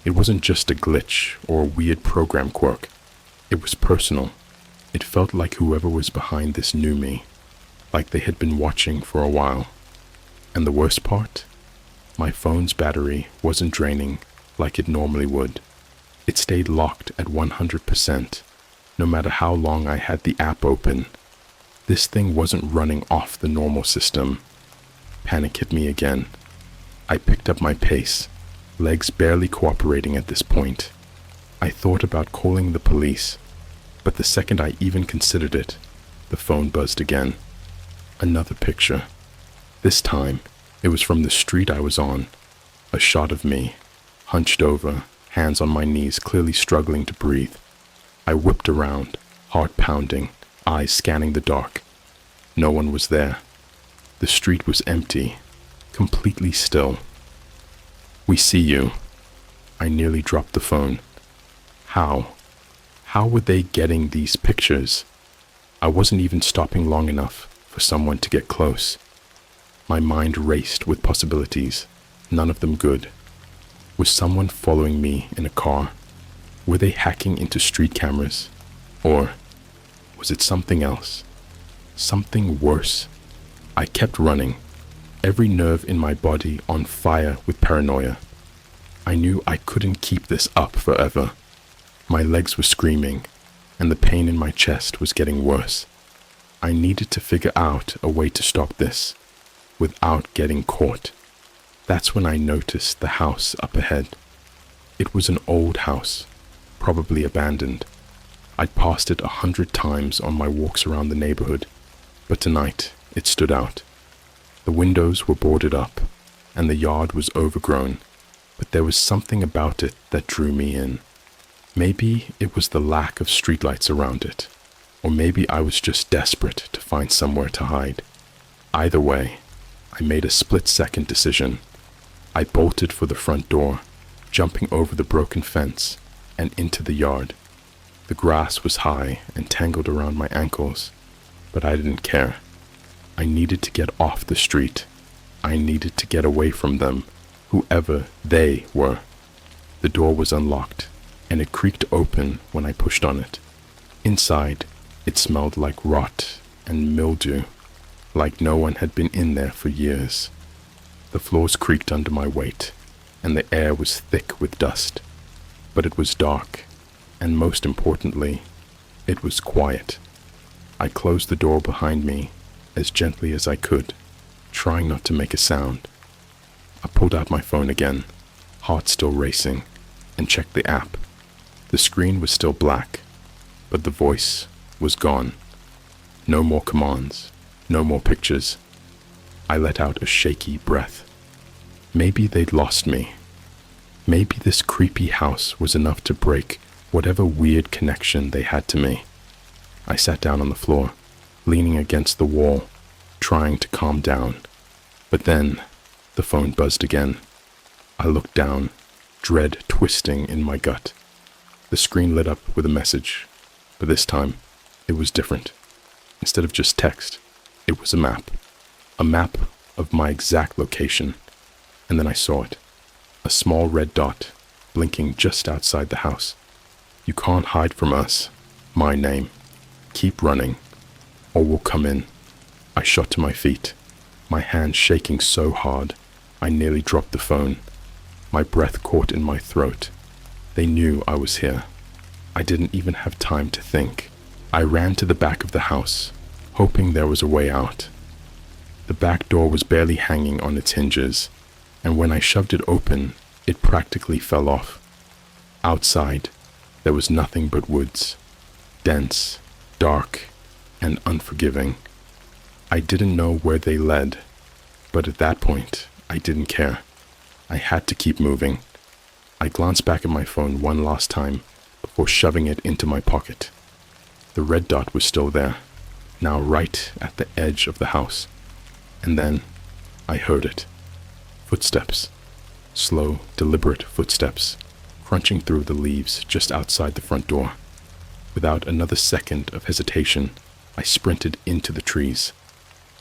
it wasn't just a glitch or a weird program quirk. It was personal. It felt like whoever was behind this knew me, like they had been watching for a while. And the worst part? My phone's battery wasn't draining like it normally would. It stayed locked at 100%, no matter how long I had the app open. This thing wasn't running off the normal system. Panic hit me again. I picked up my pace, legs barely cooperating at this point. I thought about calling the police, But the second I even considered it, the phone buzzed again. Another picture. This time, it was from the street I was on. A shot of me, hunched over, hands on my knees, clearly struggling to breathe. I whipped around, heart pounding, eyes scanning the dark. No one was there. The street was empty, completely still. "We see you." I nearly dropped the phone. How? How were they getting these pictures? I wasn't even stopping long enough for someone to get close. My mind raced with possibilities, none of them good. Was someone following me in a car? Were they hacking into street cameras? Or was it something else? Something worse? I kept running, every nerve in my body on fire with paranoia. I knew I couldn't keep this up forever. My legs were screaming, and the pain in my chest was getting worse. I needed to figure out a way to stop this, without getting caught. That's when I noticed the house up ahead. It was an old house, probably abandoned. I'd passed it 100 times on my walks around the neighborhood, but tonight it stood out. The windows were boarded up, and the yard was overgrown, but there was something about it that drew me in. Maybe it was the lack of streetlights around it, or maybe I was just desperate to find somewhere to hide. Either way, I made a split-second decision. I bolted for the front door, jumping over the broken fence and into the yard. The grass was high and tangled around my ankles, but I didn't care. I needed to get off the street. I needed to get away from them, whoever they were. The door was unlocked, and it creaked open when I pushed on it. Inside, it smelled like rot and mildew, like no one had been in there for years. The floors creaked under my weight, and the air was thick with dust. But it was dark, and most importantly, it was quiet. I closed the door behind me as gently as I could, trying not to make a sound. I pulled out my phone again, heart still racing, and checked the app. The screen was still black, but the voice was gone. No more commands, no more pictures. I let out a shaky breath. Maybe they'd lost me. Maybe this creepy house was enough to break whatever weird connection they had to me. I sat down on the floor, leaning against the wall, trying to calm down. But then, the phone buzzed again. I looked down, dread twisting in my gut. The screen lit up with a message, but this time, it was different. Instead of just text, it was a map of my exact location. And then I saw it, a small red dot, blinking just outside the house. "You can't hide from us," my name. "Keep running, or we'll come in." I shot to my feet, my hands shaking so hard, I nearly dropped the phone. My breath caught in my throat. They knew I was here. I didn't even have time to think. I ran to the back of the house, hoping there was a way out. The back door was barely hanging on its hinges, and when I shoved it open, it practically fell off. Outside, there was nothing but woods, dense, dark, and unforgiving. I didn't know where they led, but at that point, I didn't care. I had to keep moving. I glanced back at my phone one last time before shoving it into my pocket. The red dot was still there, now right at the edge of the house. And then I heard it. Footsteps. Slow, deliberate footsteps, crunching through the leaves just outside the front door. Without another second of hesitation, I sprinted into the trees.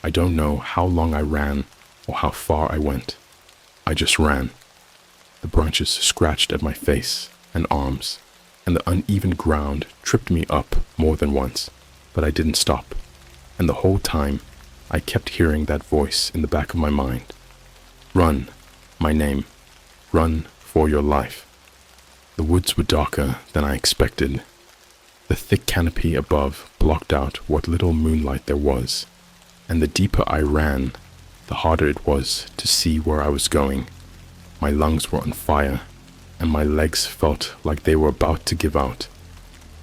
I don't know how long I ran or how far I went. I just ran. The branches scratched at my face and arms, and the uneven ground tripped me up more than once, but I didn't stop. And the whole time, I kept hearing that voice in the back of my mind. "Run," my name. "Run for your life." The woods were darker than I expected. The thick canopy above blocked out what little moonlight there was, and the deeper I ran, the harder it was to see where I was going. My lungs were on fire, and my legs felt like they were about to give out.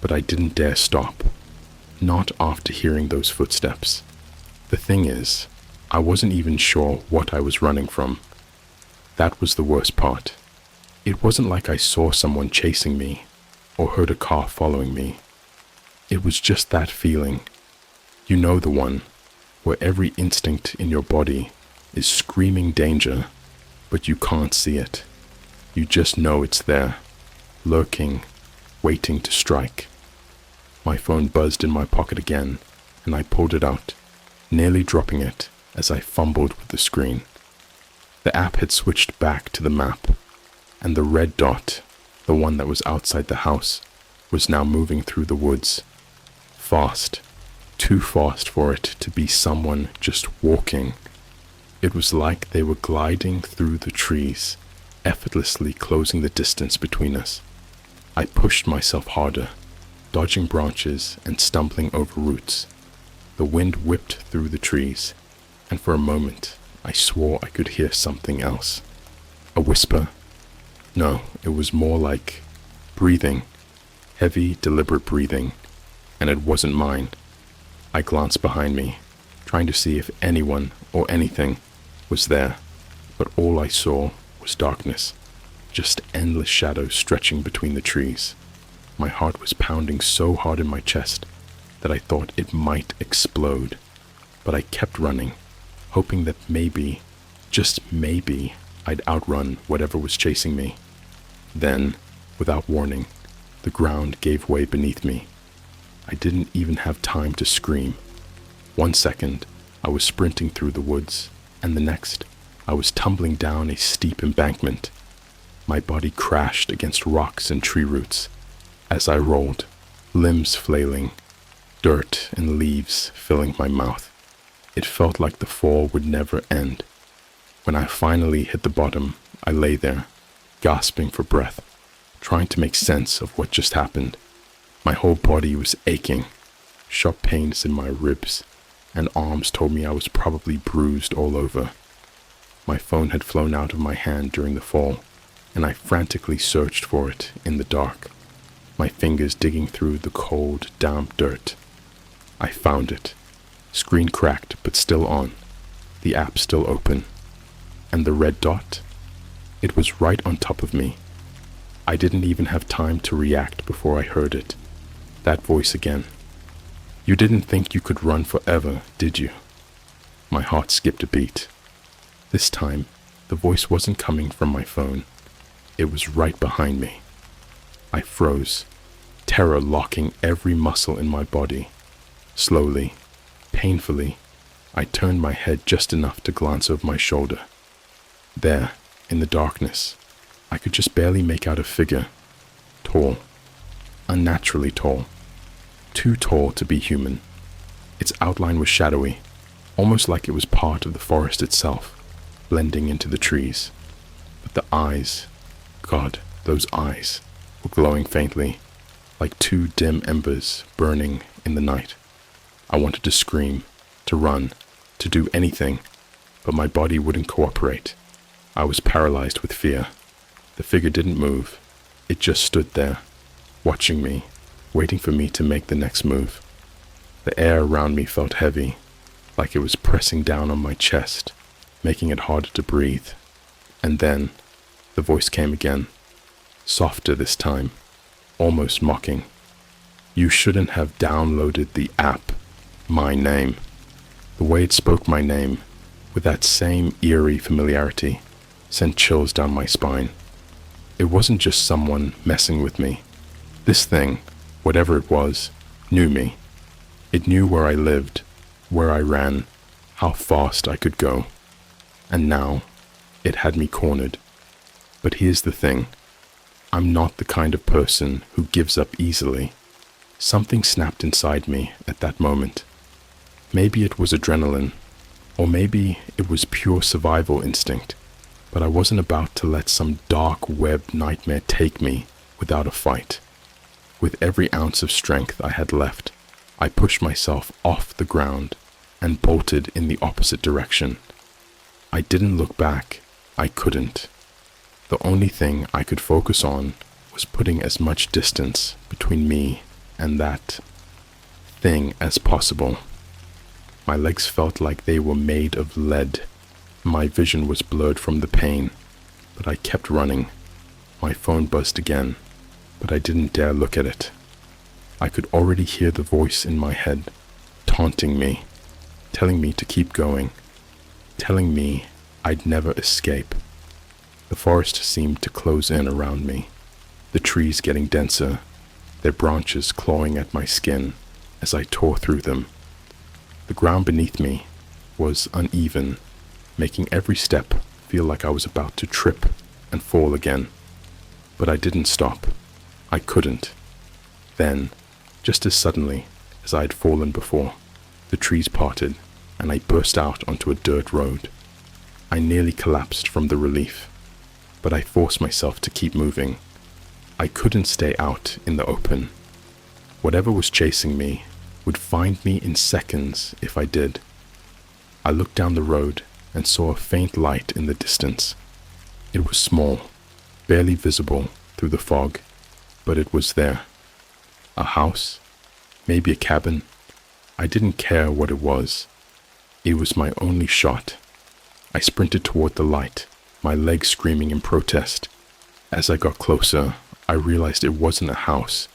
but I didn't dare stop. Not after hearing those footsteps. The thing is, I wasn't even sure what I was running from. That was the worst part. It wasn't like I saw someone chasing me or heard a car following me. It was just that feeling. You know, the one where every instinct in your body is screaming danger, but you can't see it. You just know it's there, lurking, waiting to strike. My phone buzzed in my pocket again, and I pulled it out, nearly dropping it as I fumbled with the screen. The app had switched back to the map, and the red dot, the one that was outside the house, was now moving through the woods. Fast, too fast for it to be someone just walking. It was like they were gliding through the trees, effortlessly closing the distance between us. I pushed myself harder, dodging branches and stumbling over roots. The wind whipped through the trees, and for a moment I swore I could hear something else. A whisper? No, it was more like breathing, heavy, deliberate breathing, and it wasn't mine. I glanced behind me, trying to see if anyone or anything was there, but all I saw was darkness, just endless shadows stretching between the trees. My heart was pounding so hard in my chest that I thought it might explode, but I kept running, hoping that maybe, just maybe, I'd outrun whatever was chasing me. Then, without warning, the ground gave way beneath me. I didn't even have time to scream. 1 second, I was sprinting through the woods, and the next, I was tumbling down a steep embankment. My body crashed against rocks and tree roots. As I rolled, limbs flailing, dirt and leaves filling my mouth. It felt like the fall would never end. When I finally hit the bottom, I lay there, gasping for breath, trying to make sense of what just happened. My whole body was aching, sharp pains in my ribs, and arms told me I was probably bruised all over. My phone had flown out of my hand during the fall, and I frantically searched for it in the dark, my fingers digging through the cold, damp dirt. I found it. Screen cracked, but still on. The app still open. And the red dot? It was right on top of me. I didn't even have time to react before I heard it. That voice again. You didn't think you could run forever, did you? My heart skipped a beat. This time, the voice wasn't coming from my phone. It was right behind me. I froze, terror locking every muscle in my body. Slowly, painfully, I turned my head just enough to glance over my shoulder. There, in the darkness, I could just barely make out a figure. Tall. Unnaturally tall. Too tall to be human. Its outline was shadowy, almost like it was part of the forest itself, blending into the trees. But the eyes, God, those eyes, were glowing faintly, like two dim embers burning in the night. I wanted to scream, to run, to do anything, but my body wouldn't cooperate. I was paralyzed with fear. The figure didn't move. It just stood there, watching me, waiting for me to make the next move. The air around me felt heavy, like it was pressing down on my chest, making it harder to breathe. And then, the voice came again, softer this time, almost mocking. You shouldn't have downloaded the app. My name. The way it spoke my name, with that same eerie familiarity, sent chills down my spine. It wasn't just someone messing with me. This thing, whatever it was, knew me. It knew where I lived, where I ran, how fast I could go. And now, it had me cornered. But here's the thing. I'm not the kind of person who gives up easily. Something snapped inside me at that moment. Maybe it was adrenaline, or maybe it was pure survival instinct, but I wasn't about to let some dark web nightmare take me without a fight. With every ounce of strength I had left, I pushed myself off the ground and bolted in the opposite direction. I didn't look back. I couldn't. The only thing I could focus on was putting as much distance between me and that thing as possible. My legs felt like they were made of lead. My vision was blurred from the pain, but I kept running. My phone buzzed again, but I didn't dare look at it. I could already hear the voice in my head, taunting me, telling me to keep going, telling me I'd never escape. The forest seemed to close in around me, the trees getting denser, their branches clawing at my skin as I tore through them. The ground beneath me was uneven, making every step feel like I was about to trip and fall again. But I didn't stop. I couldn't. Then, just as suddenly as I had fallen before, the trees parted and I burst out onto a dirt road. I nearly collapsed from the relief, but I forced myself to keep moving. I couldn't stay out in the open. Whatever was chasing me would find me in seconds if I did. I looked down the road and saw a faint light in the distance. It was small, barely visible through the fog, but it was there. A house, maybe a cabin. I didn't care what it was. It was my only shot. I sprinted toward the light, my legs screaming in protest. As I got closer, I realized it wasn't a house.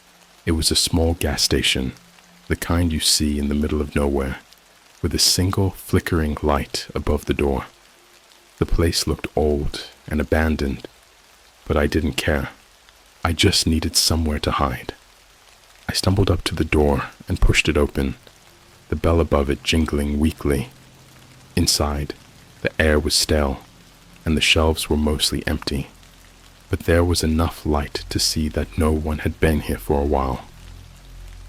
It was a small gas station, the kind you see in the middle of nowhere, with a single flickering light above the door. The place looked old and abandoned, but I didn't care. I just needed somewhere to hide. I stumbled up to the door and pushed it open, the bell above it jingling weakly. Inside, the air was stale, and the shelves were mostly empty, but there was enough light to see that no one had been here for a while.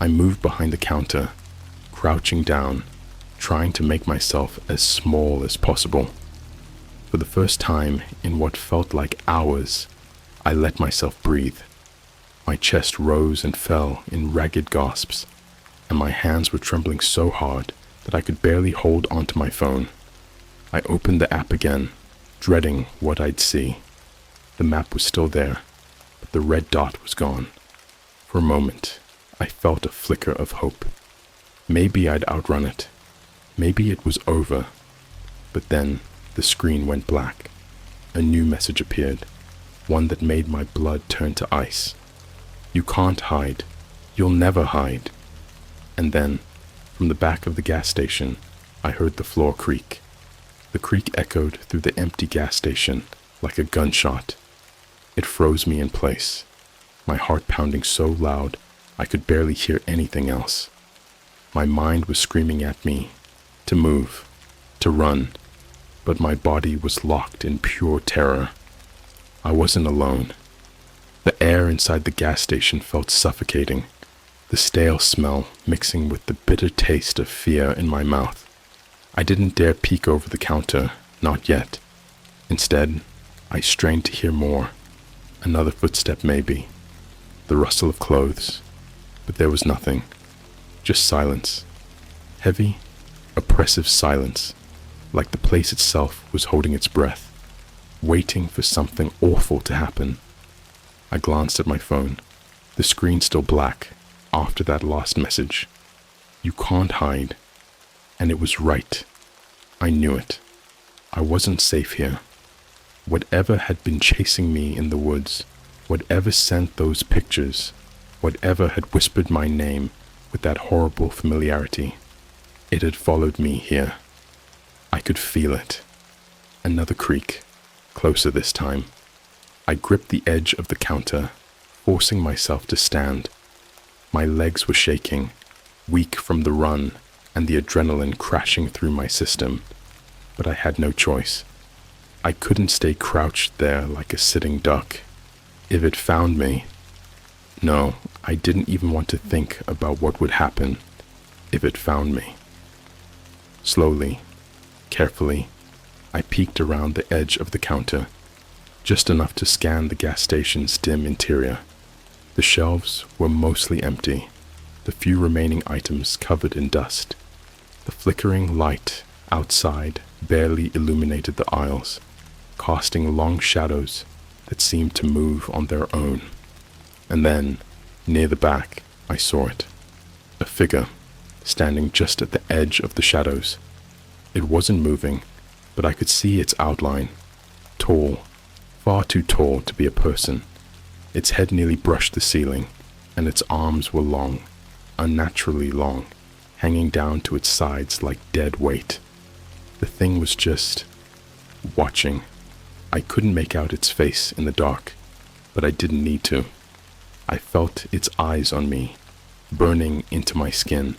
I moved behind the counter, crouching down, trying to make myself as small as possible. For the first time in what felt like hours, I let myself breathe. My chest rose and fell in ragged gasps, and my hands were trembling so hard that I could barely hold onto my phone. I opened the app again, dreading what I'd see. The map was still there, but the red dot was gone. For a moment, I felt a flicker of hope. Maybe I'd outrun it. Maybe it was over. But then the screen went black. A new message appeared, one that made my blood turn to ice. You can't hide. You'll never hide. And then, from the back of the gas station, I heard the floor creak. The creak echoed through the empty gas station like a gunshot. It froze me in place, my heart pounding so loud I could barely hear anything else. My mind was screaming at me to move, to run, but my body was locked in pure terror. I wasn't alone. The air inside the gas station felt suffocating, the stale smell mixing with the bitter taste of fear in my mouth. I didn't dare peek over the counter, not yet. Instead, I strained to hear more. Another footstep maybe, the rustle of clothes, but there was nothing, just silence. Heavy, oppressive silence, like the place itself was holding its breath, waiting for something awful to happen. I glanced at my phone, the screen still black after that last message. You can't hide. And it was right. I knew it. I wasn't safe here. Whatever had been chasing me in the woods, whatever sent those pictures, whatever had whispered my name with that horrible familiarity, it had followed me here. I could feel it. Another creak, closer this time. I gripped the edge of the counter, forcing myself to stand. My legs were shaking, weak from the run and the adrenaline crashing through my system, but I had no choice. I couldn't stay crouched there like a sitting duck. If it found me, no, I didn't even want to think about what would happen if it found me. Slowly, carefully, I peeked around the edge of the counter, just enough to scan the gas station's dim interior. The shelves were mostly empty, the few remaining items covered in dust. The flickering light outside barely illuminated the aisles, casting long shadows that seemed to move on their own. And then, near the back, I saw it. A figure, standing just at the edge of the shadows. It wasn't moving, but I could see its outline. Tall, far too tall to be a person. Its head nearly brushed the ceiling, and its arms were long, unnaturally long, hanging down to its sides like dead weight. The thing was just watching. I couldn't make out its face in the dark, but I didn't need to. I felt its eyes on me, burning into my skin,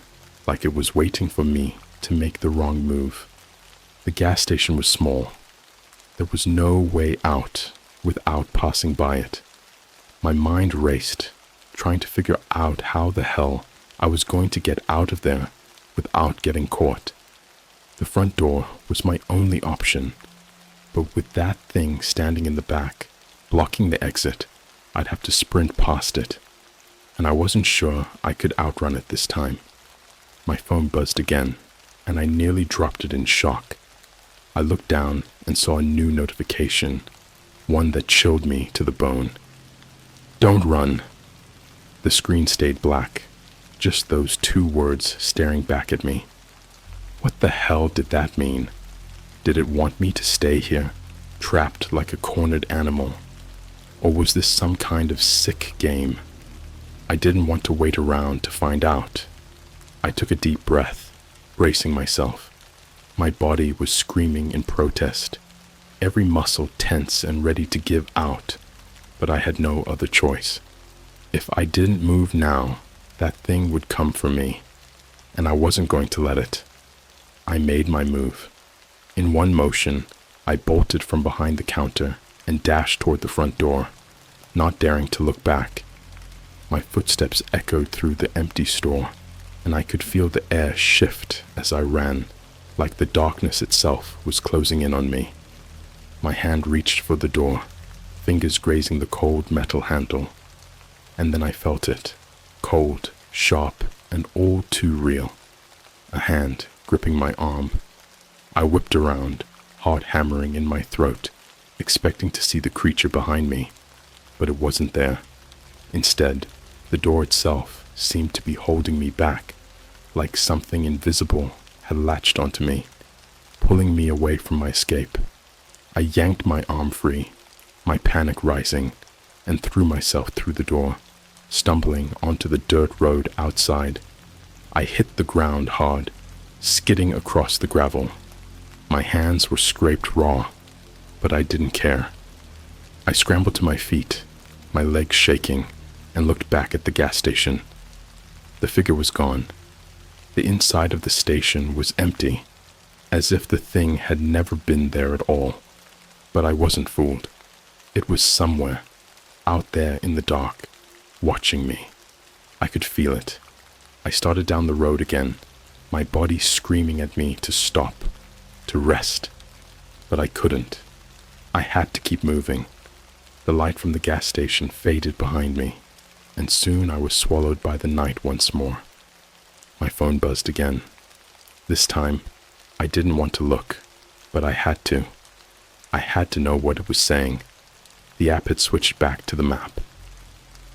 like it was waiting for me to make the wrong move. The gas station was small. There was no way out without passing by it. My mind raced, trying to figure out how the hell I was going to get out of there without getting caught. The front door was my only option, but with that thing standing in the back, blocking the exit, I'd have to sprint past it, and I wasn't sure I could outrun it this time. My phone buzzed again, and I nearly dropped it in shock. I looked down and saw a new notification, one that chilled me to the bone. "Don't run." The screen stayed black, just those two words staring back at me. What the hell did that mean? Did it want me to stay here, trapped like a cornered animal? Or was this some kind of sick game? I didn't want to wait around to find out. I took a deep breath, bracing myself. My body was screaming in protest, every muscle tense and ready to give out, but I had no other choice. If I didn't move now, that thing would come for me, and I wasn't going to let it. I made my move. In one motion, I bolted from behind the counter and dashed toward the front door, not daring to look back. My footsteps echoed through the empty store, and I could feel the air shift as I ran, like the darkness itself was closing in on me. My hand reached for the door, fingers grazing the cold metal handle, and then I felt it, cold, sharp, and all too real. A hand gripping my arm. I whipped around, heart hammering in my throat, expecting to see the creature behind me, but it wasn't there. Instead, the door itself seemed to be holding me back, like something invisible had latched onto me, pulling me away from my escape. I yanked my arm free, my panic rising, and threw myself through the door, stumbling onto the dirt road outside. I hit the ground hard, skidding across the gravel. My hands were scraped raw, but I didn't care. I scrambled to my feet, my legs shaking, and looked back at the gas station. The figure was gone. The inside of the station was empty, as if the thing had never been there at all. But I wasn't fooled. It was somewhere, out there in the dark, watching me. I could feel it. I started down the road again, my body screaming at me to stop, to rest. But I couldn't. I had to keep moving. The light from the gas station faded behind me, and soon I was swallowed by the night once more. My phone buzzed again. This time, I didn't want to look, but I had to. I had to know what it was saying. The app had switched back to the map.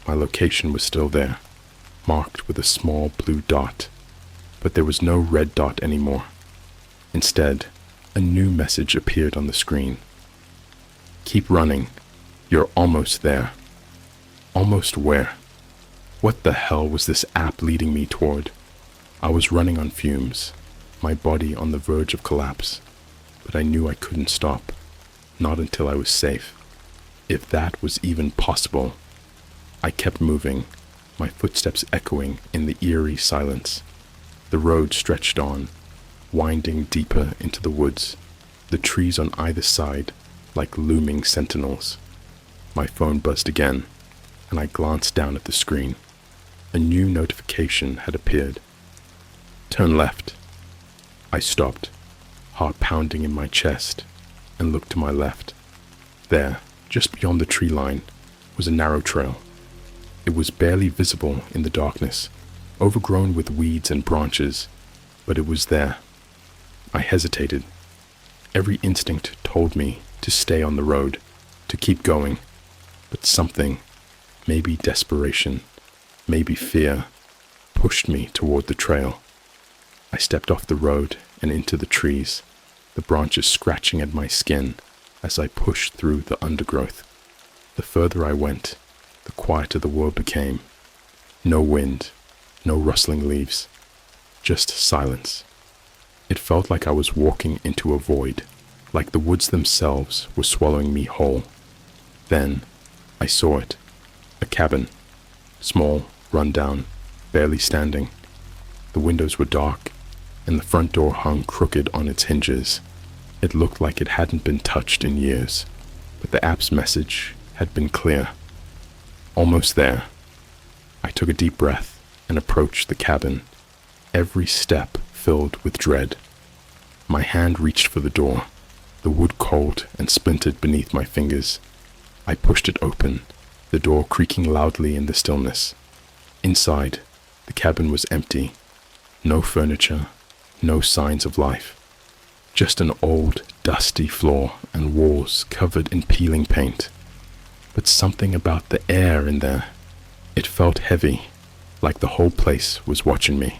My location was still there, marked with a small blue dot, but there was no red dot anymore. Instead, a new message appeared on the screen. "Keep running. You're almost there." Almost where? What the hell was this app leading me toward? I was running on fumes, my body on the verge of collapse, but I knew I couldn't stop, not until I was safe. If that was even possible. I kept moving, my footsteps echoing in the eerie silence. The road stretched on, winding deeper into the woods, the trees on either side like looming sentinels. My phone buzzed again, and I glanced down at the screen. A new notification had appeared. "Turn left." I stopped, heart pounding in my chest, and looked to my left. There, just beyond the tree line, was a narrow trail. It was barely visible in the darkness, overgrown with weeds and branches, but it was there. I hesitated. Every instinct told me to stay on the road, to keep going, but something, maybe desperation, maybe fear, pushed me toward the trail. I stepped off the road and into the trees, the branches scratching at my skin as I pushed through the undergrowth. The further I went, the quieter the world became. No wind, no rustling leaves, just silence. It felt like I was walking into a void, like the woods themselves were swallowing me whole. Then I saw it, a cabin, small, run down, barely standing. The windows were dark, and the front door hung crooked on its hinges. It looked like it hadn't been touched in years, but the app's message had been clear. Almost there. I took a deep breath and approached the cabin, every step filled with dread. My hand reached for the door, the wood cold and splintered beneath my fingers. I pushed it open, the door creaking loudly in the stillness. Inside, the cabin was empty. No furniture, no signs of life. Just an old, dusty floor and walls covered in peeling paint. But something about the air in there. It felt heavy, like the whole place was watching me.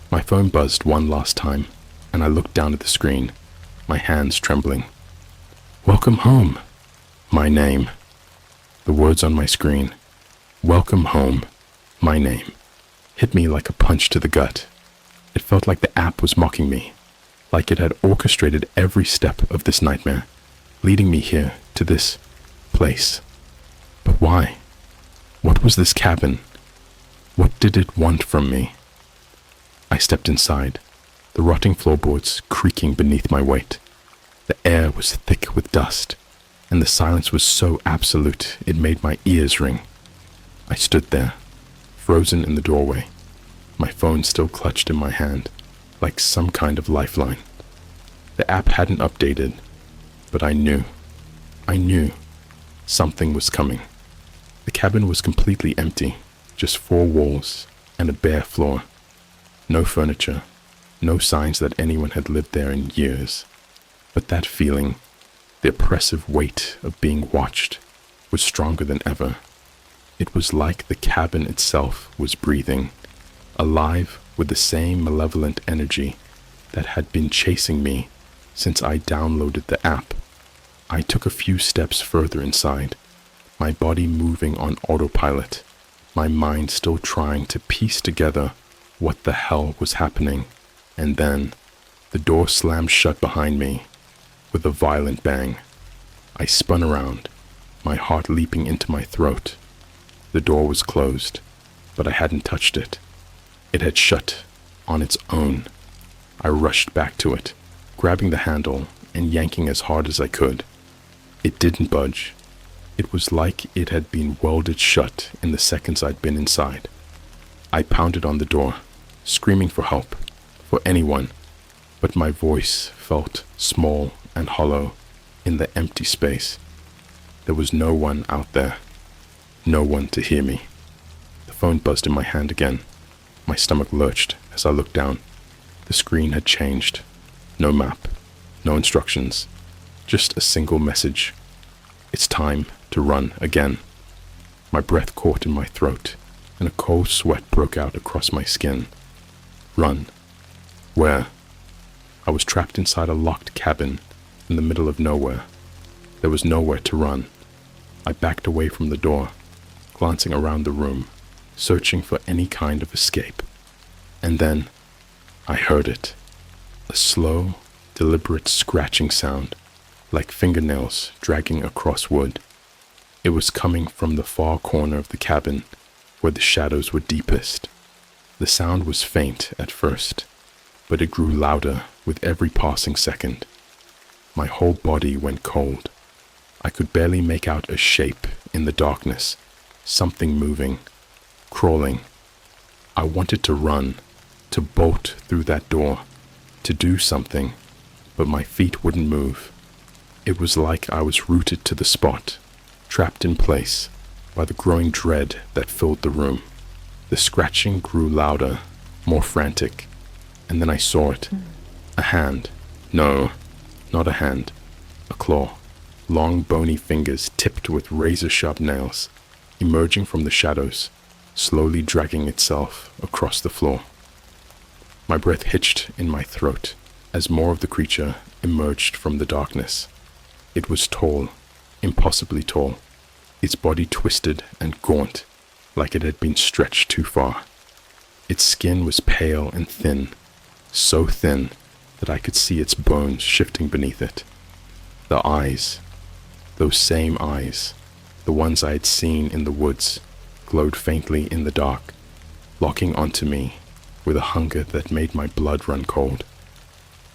My phone buzzed one last time, and I looked down at the screen, my hands trembling. Welcome home. My name. The words on my screen. Welcome home. My name. Hit me like a punch to the gut. It felt like the app was mocking me, like it had orchestrated every step of this nightmare, leading me here to this place. But why? What was this cabin? What did it want from me? I stepped inside, the rotting floorboards creaking beneath my weight. The air was thick with dust, and the silence was so absolute it made my ears ring. I stood there, frozen in the doorway, my phone still clutched in my hand, like some kind of lifeline. The app hadn't updated, but I knew something was coming. The cabin was completely empty, just 4 walls and a bare floor. No furniture, no signs that anyone had lived there in years. But that feeling, the oppressive weight of being watched, was stronger than ever. It was like the cabin itself was breathing, alive with the same malevolent energy that had been chasing me since I downloaded the app. I took a few steps further inside, my body moving on autopilot, my mind still trying to piece together what the hell was happening. And then the door slammed shut behind me with a violent bang. I spun around, my heart leaping into my throat. The door was closed, but I hadn't touched it. It had shut on its own. I rushed back to it, grabbing the handle and yanking as hard as I could. It didn't budge. It was like it had been welded shut in the seconds I'd been inside. I pounded on the door, screaming for help, for anyone, but my voice felt small and hollow in the empty space. There was no one out there, no one to hear me. The phone buzzed in my hand again. My stomach lurched as I looked down. The screen had changed. No map, no instructions, just a single message. It's time to run again. My breath caught in my throat, and a cold sweat broke out across my skin. Run. Where? I was trapped inside a locked cabin in the middle of nowhere. There was nowhere to run. I backed away from the door, glancing around the room, searching for any kind of escape. And then I heard it. A slow, deliberate scratching sound, like fingernails dragging across wood. It was coming from the far corner of the cabin, where the shadows were deepest. The sound was faint at first, but it grew louder with every passing second. My whole body went cold. I could barely make out a shape in the darkness, something moving, crawling. I wanted to run, to bolt through that door, to do something, but my feet wouldn't move. It was like I was rooted to the spot, trapped in place by the growing dread that filled the room. The scratching grew louder, more frantic, and then I saw it. A hand. No, not a hand. A claw. Long bony fingers tipped with razor-sharp nails, emerging from the shadows, slowly dragging itself across the floor. My breath hitched in my throat as more of the creature emerged from the darkness. It was tall, impossibly tall, its body twisted and gaunt, like it had been stretched too far. Its skin was pale and thin, so thin that I could see its bones shifting beneath it. The eyes, those same eyes, the ones I had seen in the woods, glowed faintly in the dark, locking onto me with a hunger that made my blood run cold.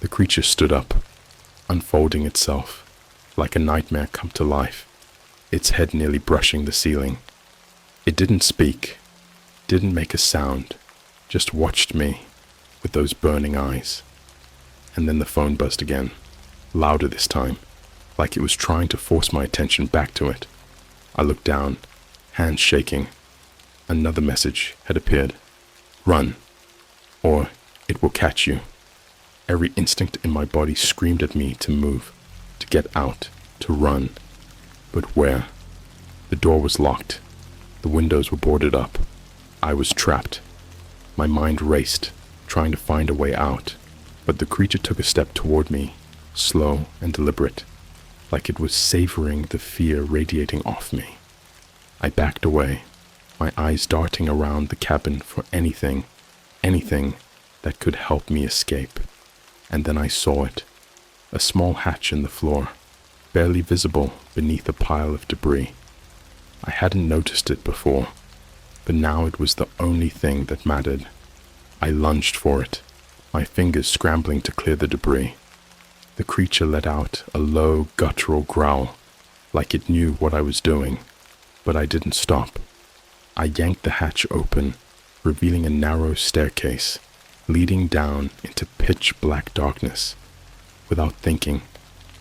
The creature stood up, unfolding itself like a nightmare come to life, its head nearly brushing the ceiling. It didn't speak, didn't make a sound, just watched me with those burning eyes. And then the phone buzzed again, louder this time, like it was trying to force my attention back to it. I looked down, hands shaking. Another message had appeared. Run, or it will catch you. Every instinct in my body screamed at me to move, to get out, to run. But where? The door was locked. The windows were boarded up. I was trapped. My mind raced, trying to find a way out, but the creature took a step toward me, slow and deliberate, like it was savoring the fear radiating off me. I backed away, my eyes darting around the cabin for anything that could help me escape. And then I saw it, a small hatch in the floor, barely visible beneath a pile of debris. I hadn't noticed it before, but now it was the only thing that mattered. I lunged for it, my fingers scrambling to clear the debris. The creature let out a low, guttural growl, like it knew what I was doing, but I didn't stop. I yanked the hatch open, revealing a narrow staircase leading down into pitch black darkness. Without thinking,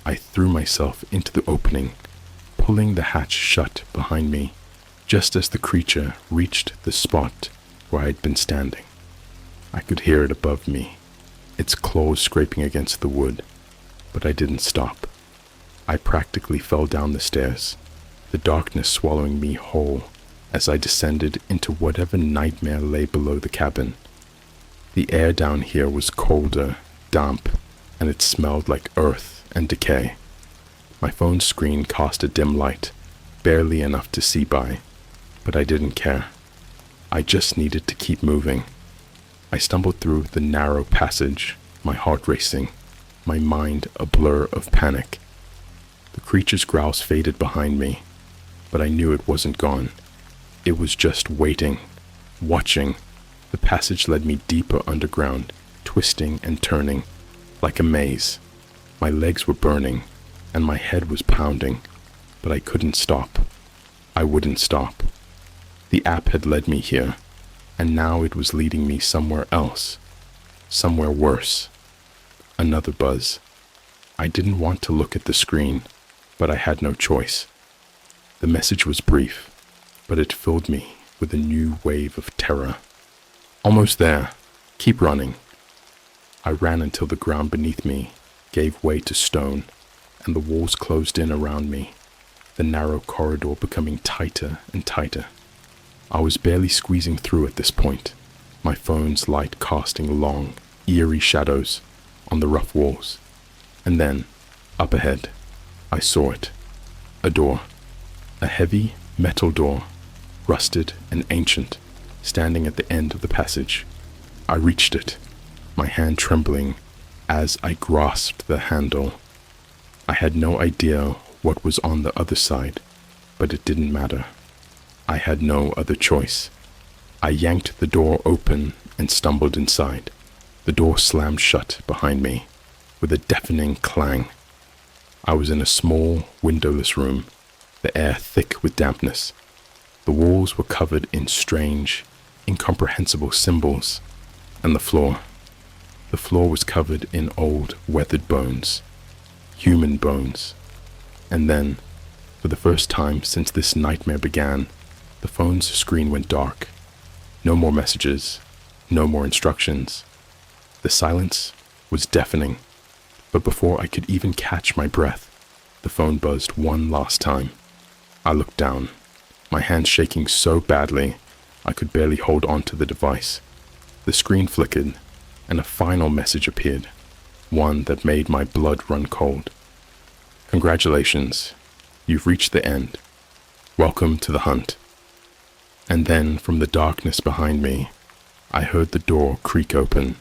I threw myself into the opening, pulling the hatch shut behind me, just as the creature reached the spot where I had been standing. I could hear it above me, its claws scraping against the wood, but I didn't stop. I practically fell down the stairs, the darkness swallowing me whole as I descended into whatever nightmare lay below the cabin. The air down here was colder, damp, and it smelled like earth and decay. My phone screen cast a dim light, barely enough to see by, but I didn't care. I just needed to keep moving. I stumbled through the narrow passage, my heart racing, my mind a blur of panic. The creature's growls faded behind me, but I knew it wasn't gone. It was just waiting, watching. The passage led me deeper underground, twisting and turning, like a maze. My legs were burning, and my head was pounding, but I couldn't stop. I wouldn't stop. The app had led me here, and now it was leading me somewhere else, somewhere worse. Another buzz. I didn't want to look at the screen, but I had no choice. The message was brief, but it filled me with a new wave of terror. Almost there. Keep running. I ran until the ground beneath me gave way to stone, and the walls closed in around me, the narrow corridor becoming tighter and tighter. I was barely squeezing through at this point, my phone's light casting long, eerie shadows on the rough walls. And then, up ahead, I saw it. A door. A heavy metal door, rusted and ancient, standing at the end of the passage. I reached it, my hand trembling as I grasped the handle. I had no idea what was on the other side, but it didn't matter. I had no other choice. I yanked the door open and stumbled inside. The door slammed shut behind me with a deafening clang. I was in a small, windowless room, the air thick with dampness. The walls were covered in strange, incomprehensible symbols, and the floor was covered in old, weathered bones, human bones. And then, for the first time since this nightmare began, the phone's screen went dark. No more messages, no more instructions. The silence was deafening, but before I could even catch my breath, the phone buzzed one last time. I looked down, my hands shaking so badly I could barely hold on to the device. The screen flickered, and a final message appeared, one that made my blood run cold. Congratulations, you've reached the end. Welcome to the hunt. And then, from the darkness behind me, I heard the door creak open